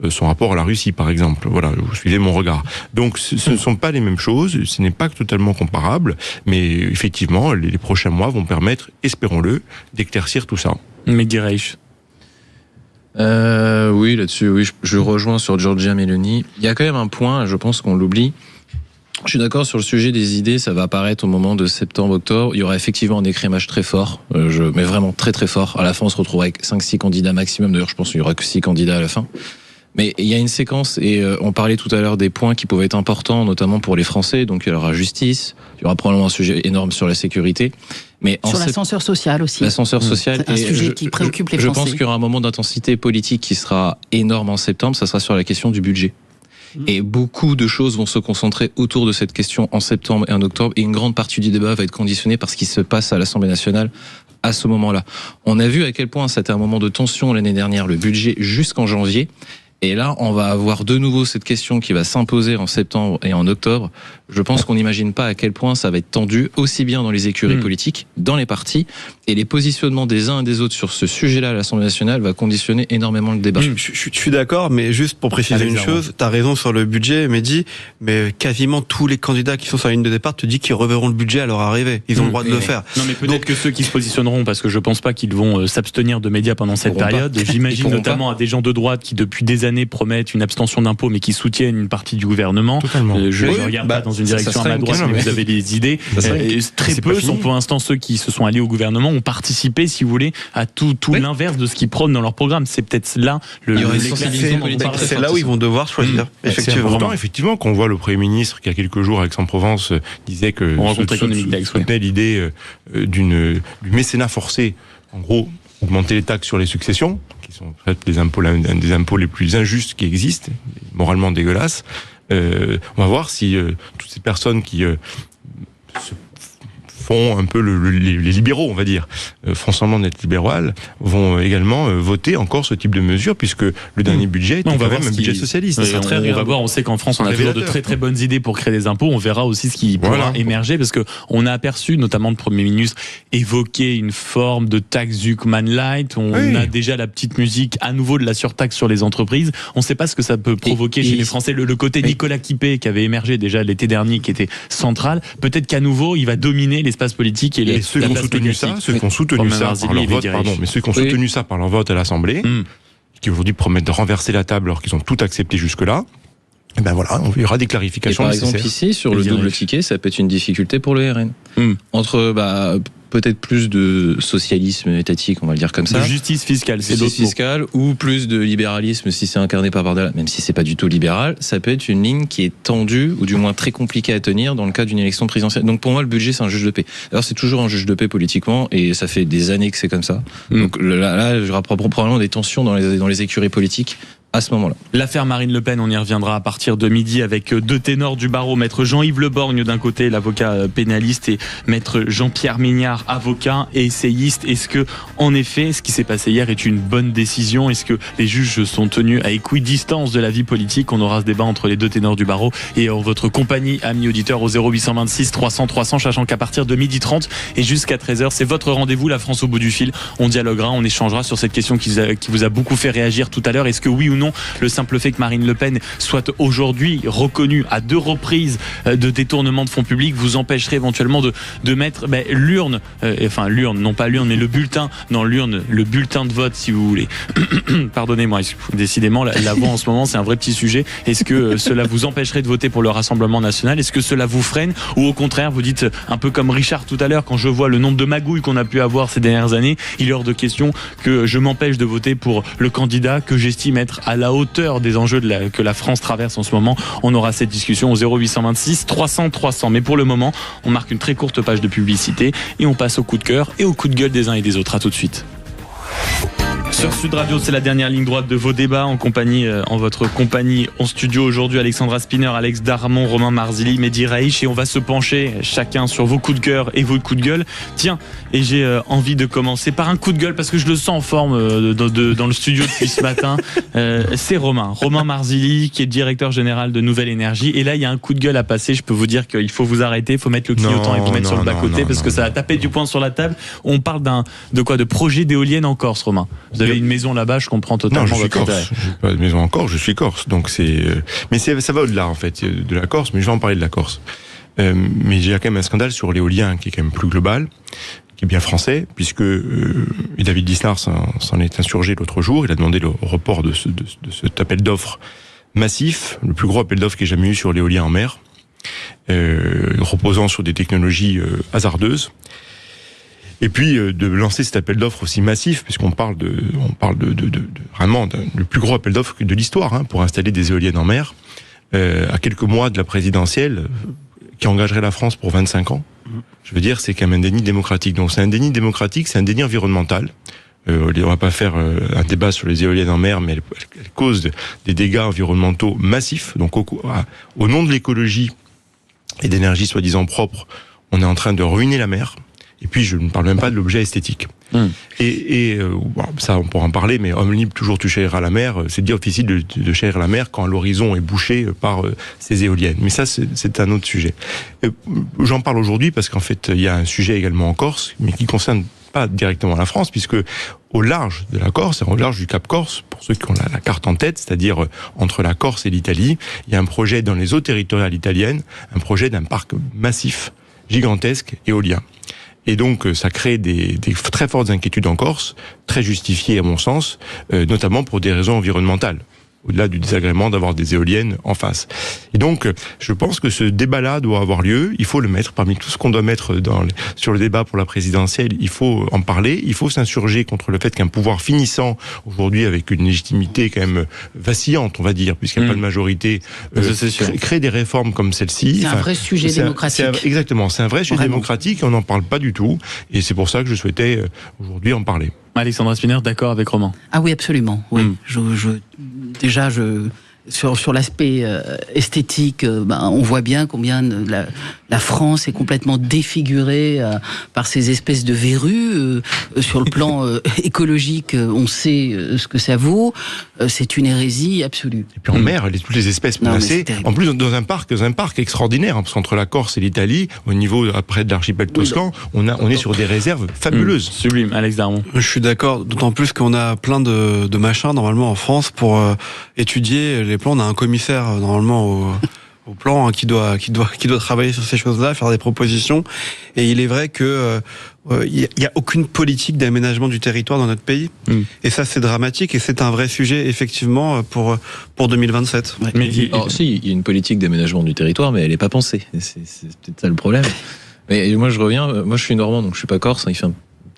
son rapport à la Russie, par exemple. Voilà, vous suivez mon regard. Donc, ce ne sont pas les mêmes choses, ce n'est pas totalement comparable, mais effectivement, les prochains mois vont permettre, espérons-le, d'éclaircir tout ça. Mehdi Reich. Oui, là-dessus, oui, je rejoins sur Giorgia Meloni. Il y a quand même un point, je pense qu'on l'oublie. Je suis d'accord sur le sujet des idées, ça va apparaître au moment de septembre-octobre. Il y aura effectivement un écrémage très fort, mais vraiment très très fort. À la fin, on se retrouvera avec 5-6 candidats maximum. D'ailleurs, je pense qu'il y aura que 6 candidats à la fin. Mais il y a une séquence, et on parlait tout à l'heure des points qui pouvaient être importants, notamment pour les Français. Donc il y aura justice, il y aura probablement un sujet énorme sur la sécurité. Mais sur l'ascenseur social aussi. L'ascenseur social. C'est un sujet qui préoccupe les Français. Je pense qu'il y aura un moment d'intensité politique qui sera énorme en septembre, ça sera sur la question du budget. Et beaucoup de choses vont se concentrer autour de cette question en septembre et en octobre, et une grande partie du débat va être conditionnée par ce qui se passe à l'Assemblée nationale à ce moment-là. On a vu à quel point c'était un moment de tension l'année dernière, le budget jusqu'en janvier. Et là, on va avoir de nouveau cette question qui va s'imposer en septembre et en octobre. Je pense qu'on n'imagine pas à quel point ça va être tendu, aussi bien dans les écuries politiques, dans les partis, et les positionnements des uns et des autres sur ce sujet-là à l'Assemblée nationale va conditionner énormément le débat. Je suis d'accord, mais juste pour préciser une chose, t'as raison sur le budget, Mehdi, mais quasiment tous les candidats qui sont sur la ligne de départ te disent qu'ils reverront le budget à leur arrivée. Ils ont le droit de le faire. Non, mais peut-être que ceux qui se positionneront, parce que je pense pas qu'ils vont s'abstenir de médias pendant cette période. J'imagine notamment à des gens de droite qui depuis des années promettent une abstention d'impôts, mais qui soutiennent une partie du gouvernement. Je regarde pas dans une direction à ma droite, mais vous avez des idées. Très peu sont pour l'instant ceux qui se sont alliés au gouvernement, ont participé, si vous voulez, à tout l'inverse de ce qu'ils prônent dans leur programme. C'est peut-être là c'est là où ils vont devoir choisir. Effectivement, qu'on voit le Premier ministre qui, il y a quelques jours, à Aix-en-Provence, disait que soutenait l'idée du mécénat forcé. En gros, augmenter les taxes sur les successions, qui sont en fait un des impôts les plus injustes qui existent, moralement dégueulasses. On va voir si toutes ces personnes qui font un peu les libéraux, on va dire, font semblant d'être libérales, vont également voter encore ce type de mesures, puisque le dernier budget était quand même un budget socialiste. On va voir, on sait qu'en France, on a toujours de très très bonnes idées pour créer des impôts. On verra aussi ce qui pourra émerger, parce que on a aperçu, notamment le Premier ministre, évoquer une forme de taxe Zuckman Light. On a déjà la petite musique à nouveau de la surtaxe sur les entreprises. On ne sait pas ce que ça peut provoquer chez les Français. Le côté Nicolas Quipé qui avait émergé déjà l'été dernier, qui était central. Peut-être qu'à nouveau, il va dominer l'espace politique et ceux qui ont soutenu ça, par leur vote à l'Assemblée, qui aujourd'hui promettent de renverser la table alors qu'ils ont tout accepté jusque-là. Et ben voilà, on verra des clarifications. Et par exemple ici, sur le double ticket, ça peut être une difficulté pour le RN. Entre peut-être plus de socialisme étatique, on va le dire comme ça. De justice fiscale, c'est justice fiscale, ou plus de libéralisme si c'est incarné par Bardella, même si c'est pas du tout libéral, ça peut être une ligne qui est tendue, ou du moins très compliquée à tenir dans le cas d'une élection présidentielle. Donc pour moi, le budget, c'est un juge de paix. Alors c'est toujours un juge de paix politiquement, et ça fait des années que c'est comme ça. Donc là, il y aura probablement des tensions dans les écuries politiques à ce moment-là. L'affaire Marine Le Pen, on y reviendra à partir de midi avec deux ténors du barreau, maître Jean-Yves Le Borgne d'un côté, l'avocat pénaliste, et maître Jean-Pierre Mignard, avocat et essayiste. Est-ce que, en effet, ce qui s'est passé hier est une bonne décision? Est-ce que les juges sont tenus à équidistance de la vie politique? On aura ce débat entre les deux ténors du barreau et en votre compagnie, amis auditeurs, au 0826 300 300, sachant qu'à partir de 12h30 et jusqu'à 13h, c'est votre rendez-vous, la France au bout du fil. On dialoguera, on échangera sur cette question qui vous a beaucoup fait réagir tout à l'heure. Est-ce que oui ou non, le simple fait que Marine Le Pen soit aujourd'hui reconnue à 2 reprises de détournement de fonds publics vous empêcherait éventuellement de mettre l'urne, non pas l'urne, mais le bulletin dans l'urne, le bulletin de vote, si vous voulez. Pardonnez-moi, décidément, la voix en ce moment, c'est un vrai petit sujet. Est-ce que cela vous empêcherait de voter pour le Rassemblement national? Est-ce que cela vous freine? Ou au contraire, vous dites, un peu comme Richard tout à l'heure, quand je vois le nombre de magouilles qu'on a pu avoir ces dernières années, il est hors de question que je m'empêche de voter pour le candidat que j'estime être à la hauteur des enjeux que la France traverse en ce moment. On aura cette discussion au 0826 300 300. Mais pour le moment, on marque une très courte page de publicité et on passe au coup de cœur et au coup de gueule des uns et des autres. À tout de suite. Sur Sud Radio, c'est la dernière ligne droite de vos débats en votre compagnie en studio aujourd'hui. Alexandra Spinner, Alex Darmon, Romain Marzilli, Mehdi Raich, et on va se pencher chacun sur vos coups de cœur et vos coups de gueule. Tiens, et j'ai envie de commencer par un coup de gueule parce que je le sens en forme dans le studio depuis ce matin. C'est Romain Marzilli qui est directeur général de Nouvelle Énergie, et là il y a un coup de gueule à passer. Je peux vous dire qu'il faut vous arrêter, il faut mettre le clignotant et vous mettre sur le bas-côté parce que ça a tapé du poing sur la table. On parle de projet d'éolienne en Corse, Romain. Vous avez une maison là-bas, je comprends totalement. Non, je suis corse. J'ai pas de maison en Corse, je suis corse. Donc ça va au-delà en fait de la Corse, mais je vais en parler de la Corse. Mais il y a quand même un scandale sur l'éolien qui est quand même plus global, qui est bien français, puisque David Lisnard s'en est insurgé l'autre jour. Il a demandé le report de cet appel d'offres massif, le plus gros appel d'offres qu'il y ait jamais eu sur l'éolien en mer, reposant sur des technologies hasardeuses. Et puis de lancer cet appel d'offres aussi massif, puisqu'on parle vraiment du plus gros appel d'offres de l'histoire, pour installer des éoliennes en mer, à quelques mois de la présidentielle, qui engagerait la France pour 25 ans. Je veux dire, c'est quand même un déni démocratique. Donc c'est un déni démocratique, c'est un déni environnemental. On va pas faire un débat sur les éoliennes en mer, mais elles causent des dégâts environnementaux massifs. Donc au nom de l'écologie et d'énergie soi-disant propre, on est en train de ruiner la mer. Et puis, je ne parle même pas de l'objet esthétique. Ça, on pourra en parler, mais homme libre, toujours tu chériras la mer. C'est difficile de chérir la mer quand l'horizon est bouché par ces éoliennes. Mais ça, c'est un autre sujet. J'en parle aujourd'hui parce qu'en fait, il y a un sujet également en Corse, mais qui ne concerne pas directement la France, puisque au large de la Corse, au large du Cap Corse, pour ceux qui ont la carte en tête, c'est-à-dire entre la Corse et l'Italie, il y a un projet dans les eaux territoriales italiennes, un projet d'un parc massif, gigantesque, éolien. Et donc, ça crée des très fortes inquiétudes en Corse, très justifiées à mon sens, notamment pour des raisons environnementales, au-delà du désagrément d'avoir des éoliennes en face. Et donc, je pense que ce débat-là doit avoir lieu. Il faut le mettre parmi tout ce qu'on doit mettre sur le débat pour la présidentielle. Il faut en parler. Il faut s'insurger contre le fait qu'un pouvoir finissant aujourd'hui avec une légitimité quand même vacillante, on va dire, puisqu'il n'y a pas de majorité, crée des réformes comme celle-ci. C'est un vrai sujet démocratique. Exactement, c'est un vrai sujet démocratique et on n'en parle pas du tout. Et c'est pour ça que je souhaitais aujourd'hui en parler. Alexandra Spinner, d'accord avec Romain? Ah oui, absolument. Oui. Sur l'aspect esthétique, on voit bien combien la France est complètement défigurée par ces espèces de verrues. Sur le plan écologique, on sait ce que ça vaut. C'est une hérésie absolue. Et puis en mer, toutes les espèces menacées. En plus, dans un parc extraordinaire, parce qu'entre la Corse et l'Italie, au niveau après de l'archipel toscan, on est sur des réserves fabuleuses. Sublime, Alex Darmon. Je suis d'accord, d'autant plus qu'on a plein de machins normalement en France pour étudier les plans. On a un commissaire normalement au plan qui doit travailler sur ces choses-là, faire des propositions. Et il est vrai que il y a aucune politique d'aménagement du territoire dans notre pays. Et ça, c'est dramatique et c'est un vrai sujet effectivement pour 2027. Alors, si, il y a une politique d'aménagement du territoire, mais elle n'est pas pensée. C'est peut-être ça le problème. Mais moi, je suis normand, donc je suis pas corse. Il fait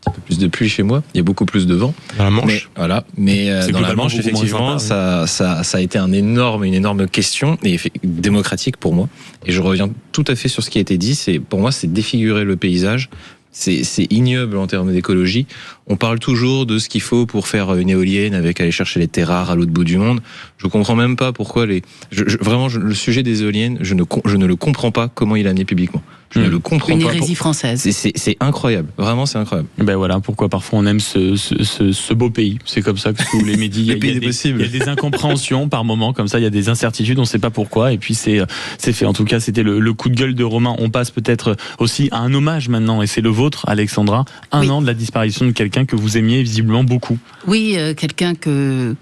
un peu plus de pluie chez moi, il y a beaucoup plus de vent. Dans la Manche. Mais dans la Manche, effectivement, ça a été une énorme question et démocratique pour moi. Et je reviens tout à fait sur ce qui a été dit. Pour moi, c'est défigurer le paysage. C'est ignoble en termes d'écologie. On parle toujours de ce qu'il faut pour faire une éolienne avec aller chercher les terres rares à l'autre bout du monde. Je comprends même pas pourquoi le sujet des éoliennes, je ne le comprends pas comment il est amené publiquement. Je ne le comprends pas. Une hérésie française. C'est incroyable. Vraiment, c'est incroyable. Ben voilà, pourquoi parfois on aime ce beau pays. C'est comme ça que tous les médias, il y a des incompréhensions par moment, comme ça, il y a des incertitudes, on ne sait pas pourquoi, et puis c'est fait. En tout cas, c'était le coup de gueule de Romain. On passe peut-être aussi à un hommage maintenant, et c'est le vôtre, Alexandra. Un an de la disparition de quelqu'un que vous aimiez visiblement beaucoup. Oui, quelqu'un que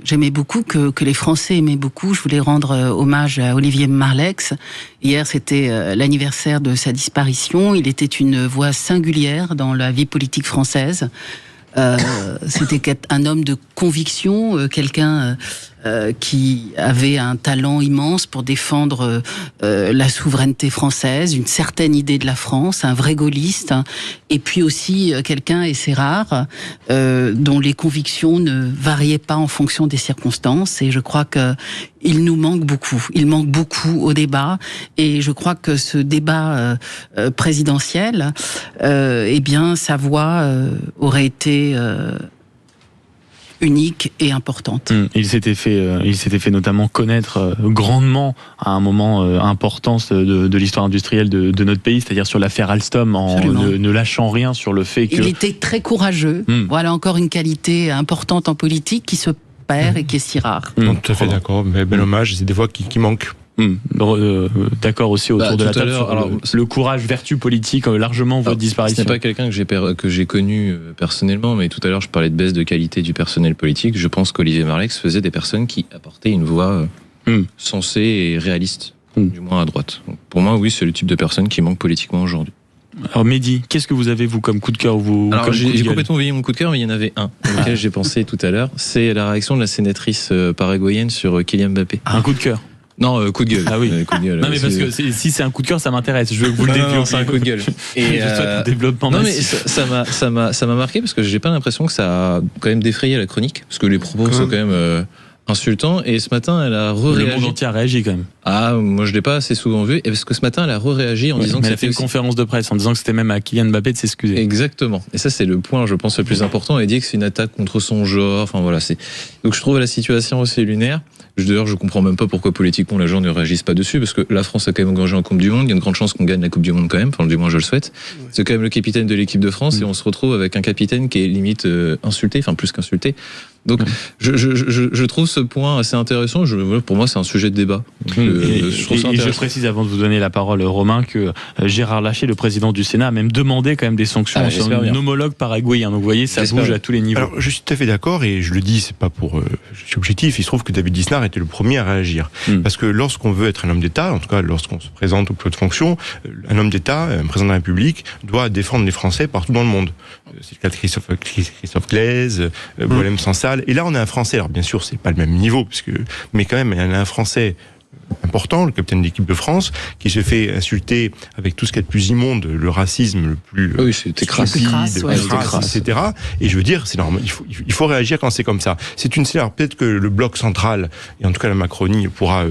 j'aimais beaucoup, que les Français aimaient beaucoup. Je voulais rendre hommage à Olivier Marleix. Hier, c'était l'anniversaire de sa disparition. Il était une voix singulière dans la vie politique française. C'était un homme de conviction, quelqu'un qui avait un talent immense pour défendre la souveraineté française, une certaine idée de la France, un vrai gaulliste, et puis aussi quelqu'un, et c'est rare, dont les convictions ne variaient pas en fonction des circonstances, et je crois que il nous manque beaucoup. Il manque beaucoup au débat, et je crois que ce débat présidentiel, eh bien, sa voix aurait été unique et importante. Il s'était fait notamment connaître grandement à un moment important de l'histoire industrielle de notre pays, c'est-à-dire sur l'affaire Alstom, en ne lâchant rien sur le fait que... Il était très courageux. Voilà encore une qualité importante en politique qui se perd et qui est si rare. Tout à fait d'accord, mais bel hommage, c'est des voix qui manquent. D'accord aussi autour de la table sur le courage, vertu politique, largement votre disparition. Ce n'est pas quelqu'un que j'ai connu personnellement, mais tout à l'heure je parlais de baisse de qualité du personnel politique. Je pense qu'Olivier Marleix faisait des personnes qui apportaient une voix sensée et réaliste, du moins à droite. Donc, pour moi, oui, c'est le type de personne qui manque politiquement aujourd'hui. Alors Mehdi, qu'est-ce que vous avez vous comme coup de cœur Alors j'ai complètement oublié mon coup de cœur, mais il y en avait un auquel j'ai pensé tout à l'heure. C'est la réaction de la sénatrice paraguayenne sur Kylian Mbappé. Un coup de cœur. Non, coup de gueule. Ah oui. Coup de gueule. Non mais parce que si c'est un coup de cœur, ça m'intéresse. Je veux que vous le développiez. Non, c'est un coup de gueule. Et je souhaite le développement massif. Mais ça m'a marqué parce que j'ai pas l'impression que ça a quand même défrayé la chronique, parce que les propos sont quand même insultants. Et ce matin, elle a réagi. Le monde entier a réagi quand même. Ah, moi je l'ai pas assez souvent vu. Et parce que ce matin, elle a réagi en disant que elle a fait une conférence de presse en disant que c'était même à Kylian Mbappé de s'excuser. Exactement. Et ça, c'est le point, je pense, le plus important. Elle dit que c'est une attaque contre son genre. Enfin voilà, donc je trouve la situation assez lunaire. D'ailleurs, je comprends même pas pourquoi politiquement les gens ne réagissent pas dessus, parce que la France a quand même engagé en Coupe du Monde. Il y a une grande chance qu'on gagne la Coupe du Monde quand même. Enfin, du moins, je le souhaite. C'est quand même le capitaine de l'équipe de France et on se retrouve avec un capitaine qui est limite insulté, enfin plus qu'insulté. Donc, je trouve ce point assez intéressant. Pour moi, c'est un sujet de débat. Donc, je précise avant de vous donner la parole, Romain, que Gérard Larcher, le président du Sénat, a même demandé quand même des sanctions sur un homologue paraguayen. Donc, vous voyez, ça bouge à tous les niveaux. Alors, je suis tout à fait d'accord et je le dis, c'est pas pour, je suis objectif. Il se trouve que David Lisnard était le premier à réagir. Parce que lorsqu'on veut être un homme d'État, en tout cas, lorsqu'on se présente au plus haute fonction, un homme d'État, un président de la République, doit défendre les Français partout dans le monde. C'est le cas de Christophe Glaise, Boilem Sansal. Et là, on a un Français. Alors, bien sûr, c'est pas le même niveau, mais quand même, il y en a un Français important, le capitaine de l'équipe de France, qui se fait insulter avec tout ce qu'il y a de plus immonde, le racisme le plus c'était crasse, etc. Et je veux dire, c'est normal, il faut réagir quand c'est comme ça. Alors peut-être que le bloc central, et en tout cas la Macronie, pourra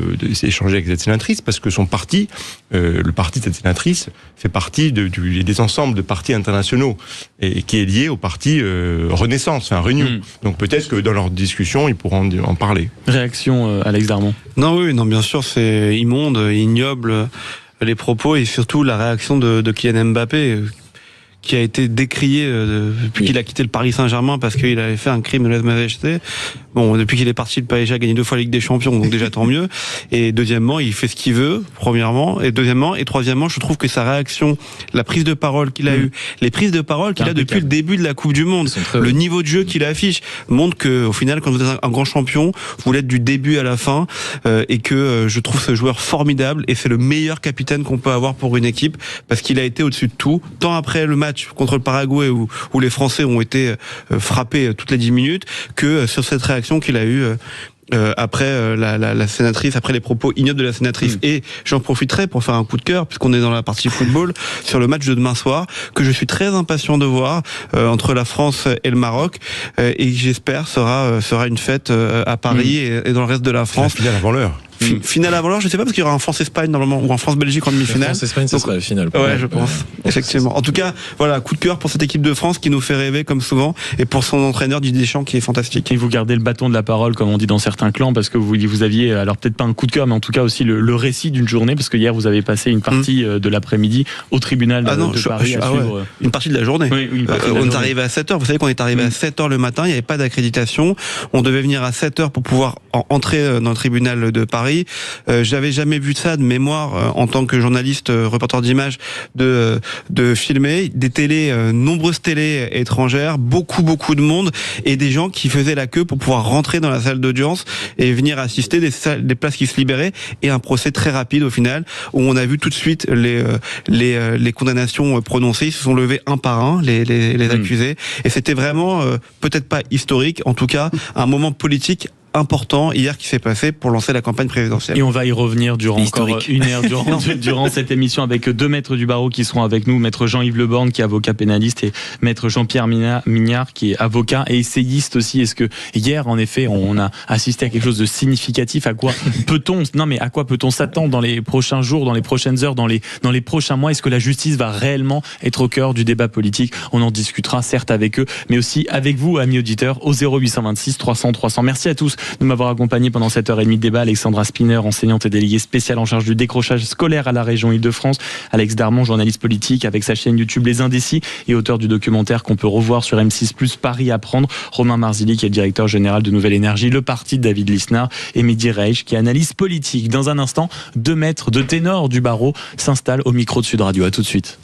échanger avec cette sénatrice, parce que son parti, le parti de cette sénatrice, fait partie des ensembles de partis internationaux, et qui est lié au parti Renaissance, enfin Renew. Donc peut-être que dans leur discussion, ils pourront en parler. Réaction, Alex Darmon. Non, bien sûr, c'est immonde, ignoble, les propos et surtout la réaction de Kylian Mbappé, qui a été décrié depuis qu'il a quitté le Paris Saint-Germain parce qu'il avait fait un crime de lèse-majesté. Bon, depuis qu'il est parti, le PSG a gagné 2 fois la Ligue des Champions, donc déjà tant mieux. Et deuxièmement, il fait ce qu'il veut, premièrement. Et deuxièmement, et troisièmement, je trouve que sa réaction, la prise de parole qu'il a eue, les prises de parole qu'il a depuis le début de la Coupe du Monde, le niveau de jeu qu'il affiche, montre que, au final, quand vous êtes un grand champion, vous l'êtes du début à la fin, et que je trouve ce joueur formidable, et c'est le meilleur capitaine qu'on peut avoir pour une équipe, parce qu'il a été au-dessus de tout, tant après le match contre le Paraguay où les Français ont été frappés toutes les 10 minutes, que sur cette réaction qu'il a eue après la sénatrice, après les propos ignobles de la sénatrice. Et j'en profiterai pour faire un coup de cœur, puisqu'on est dans la partie football, sur le match de demain soir, que je suis très impatient de voir entre la France et le Maroc, et j'espère sera une fête à Paris et dans le reste de la France. La finale avant l'heure. Finale avant l'heure, je sais pas, parce qu'il y aura un France-Espagne normalement, ou un France-Belgique en demi-finale. France-Espagne, ça sera la finale. Ouais, je pense. Effectivement. En tout cas, voilà, coup de cœur pour cette équipe de France qui nous fait rêver comme souvent, et pour son entraîneur Didier Deschamps qui est fantastique. Et vous gardez le bâton de la parole, comme on dit dans certains clans, parce que vous aviez, alors peut-être pas un coup de cœur, mais en tout cas aussi le récit d'une journée, parce que hier vous avez passé une partie de l'après-midi au tribunal de Paris à suivre. Une partie de la journée. Oui, on est arrivé à 7h. Vous savez qu'on est arrivé à 7h le matin, il n'y avait pas d'accréditation. On devait venir à 7h pour pouvoir entrer dans le tribunal de Paris. J'avais jamais vu ça de mémoire en tant que journaliste, reporter d'images, de filmer des télés, nombreuses télés étrangères, beaucoup de monde, et des gens qui faisaient la queue pour pouvoir rentrer dans la salle d'audience et venir assister, des places qui se libéraient, et un procès très rapide au final, où on a vu tout de suite les condamnations prononcées. Ils se sont levés un par un, les accusés, et c'était vraiment peut-être pas historique, en tout cas un moment politique important hier qui s'est passé pour lancer la campagne présidentielle. Et on va y revenir durant encore une heure durant cette émission avec deux maîtres du barreau qui seront avec nous, maître Jean-Yves Leborgne qui est avocat pénaliste et maître Jean-Pierre Mignard qui est avocat et essayiste aussi. Est-ce que hier en effet on a assisté à quelque chose de significatif? À quoi peut-on s'attendre dans les prochains jours, dans les prochaines heures, dans les prochains mois? Est-ce que la justice va réellement être au cœur du débat politique? On en discutera certes avec eux, mais aussi avec vous, amis auditeurs, au 0826 300 300. Merci à tous de m'avoir accompagné pendant cette heure et demie de débat. Alexandra Spinner, enseignante et déléguée spéciale en charge du décrochage scolaire à la région Île-de-France. Alex Darmon, journaliste politique avec sa chaîne YouTube Les Indécis et auteur du documentaire qu'on peut revoir sur M6+, Paris à prendre. Romain Marzilli, qui est le directeur général de Nouvelle Énergie, le parti de David Lisnard, et Mehdi Reich, qui est analyste politique. Dans un instant, deux maîtres de ténor du barreau s'installent au micro de Sud Radio. À tout de suite.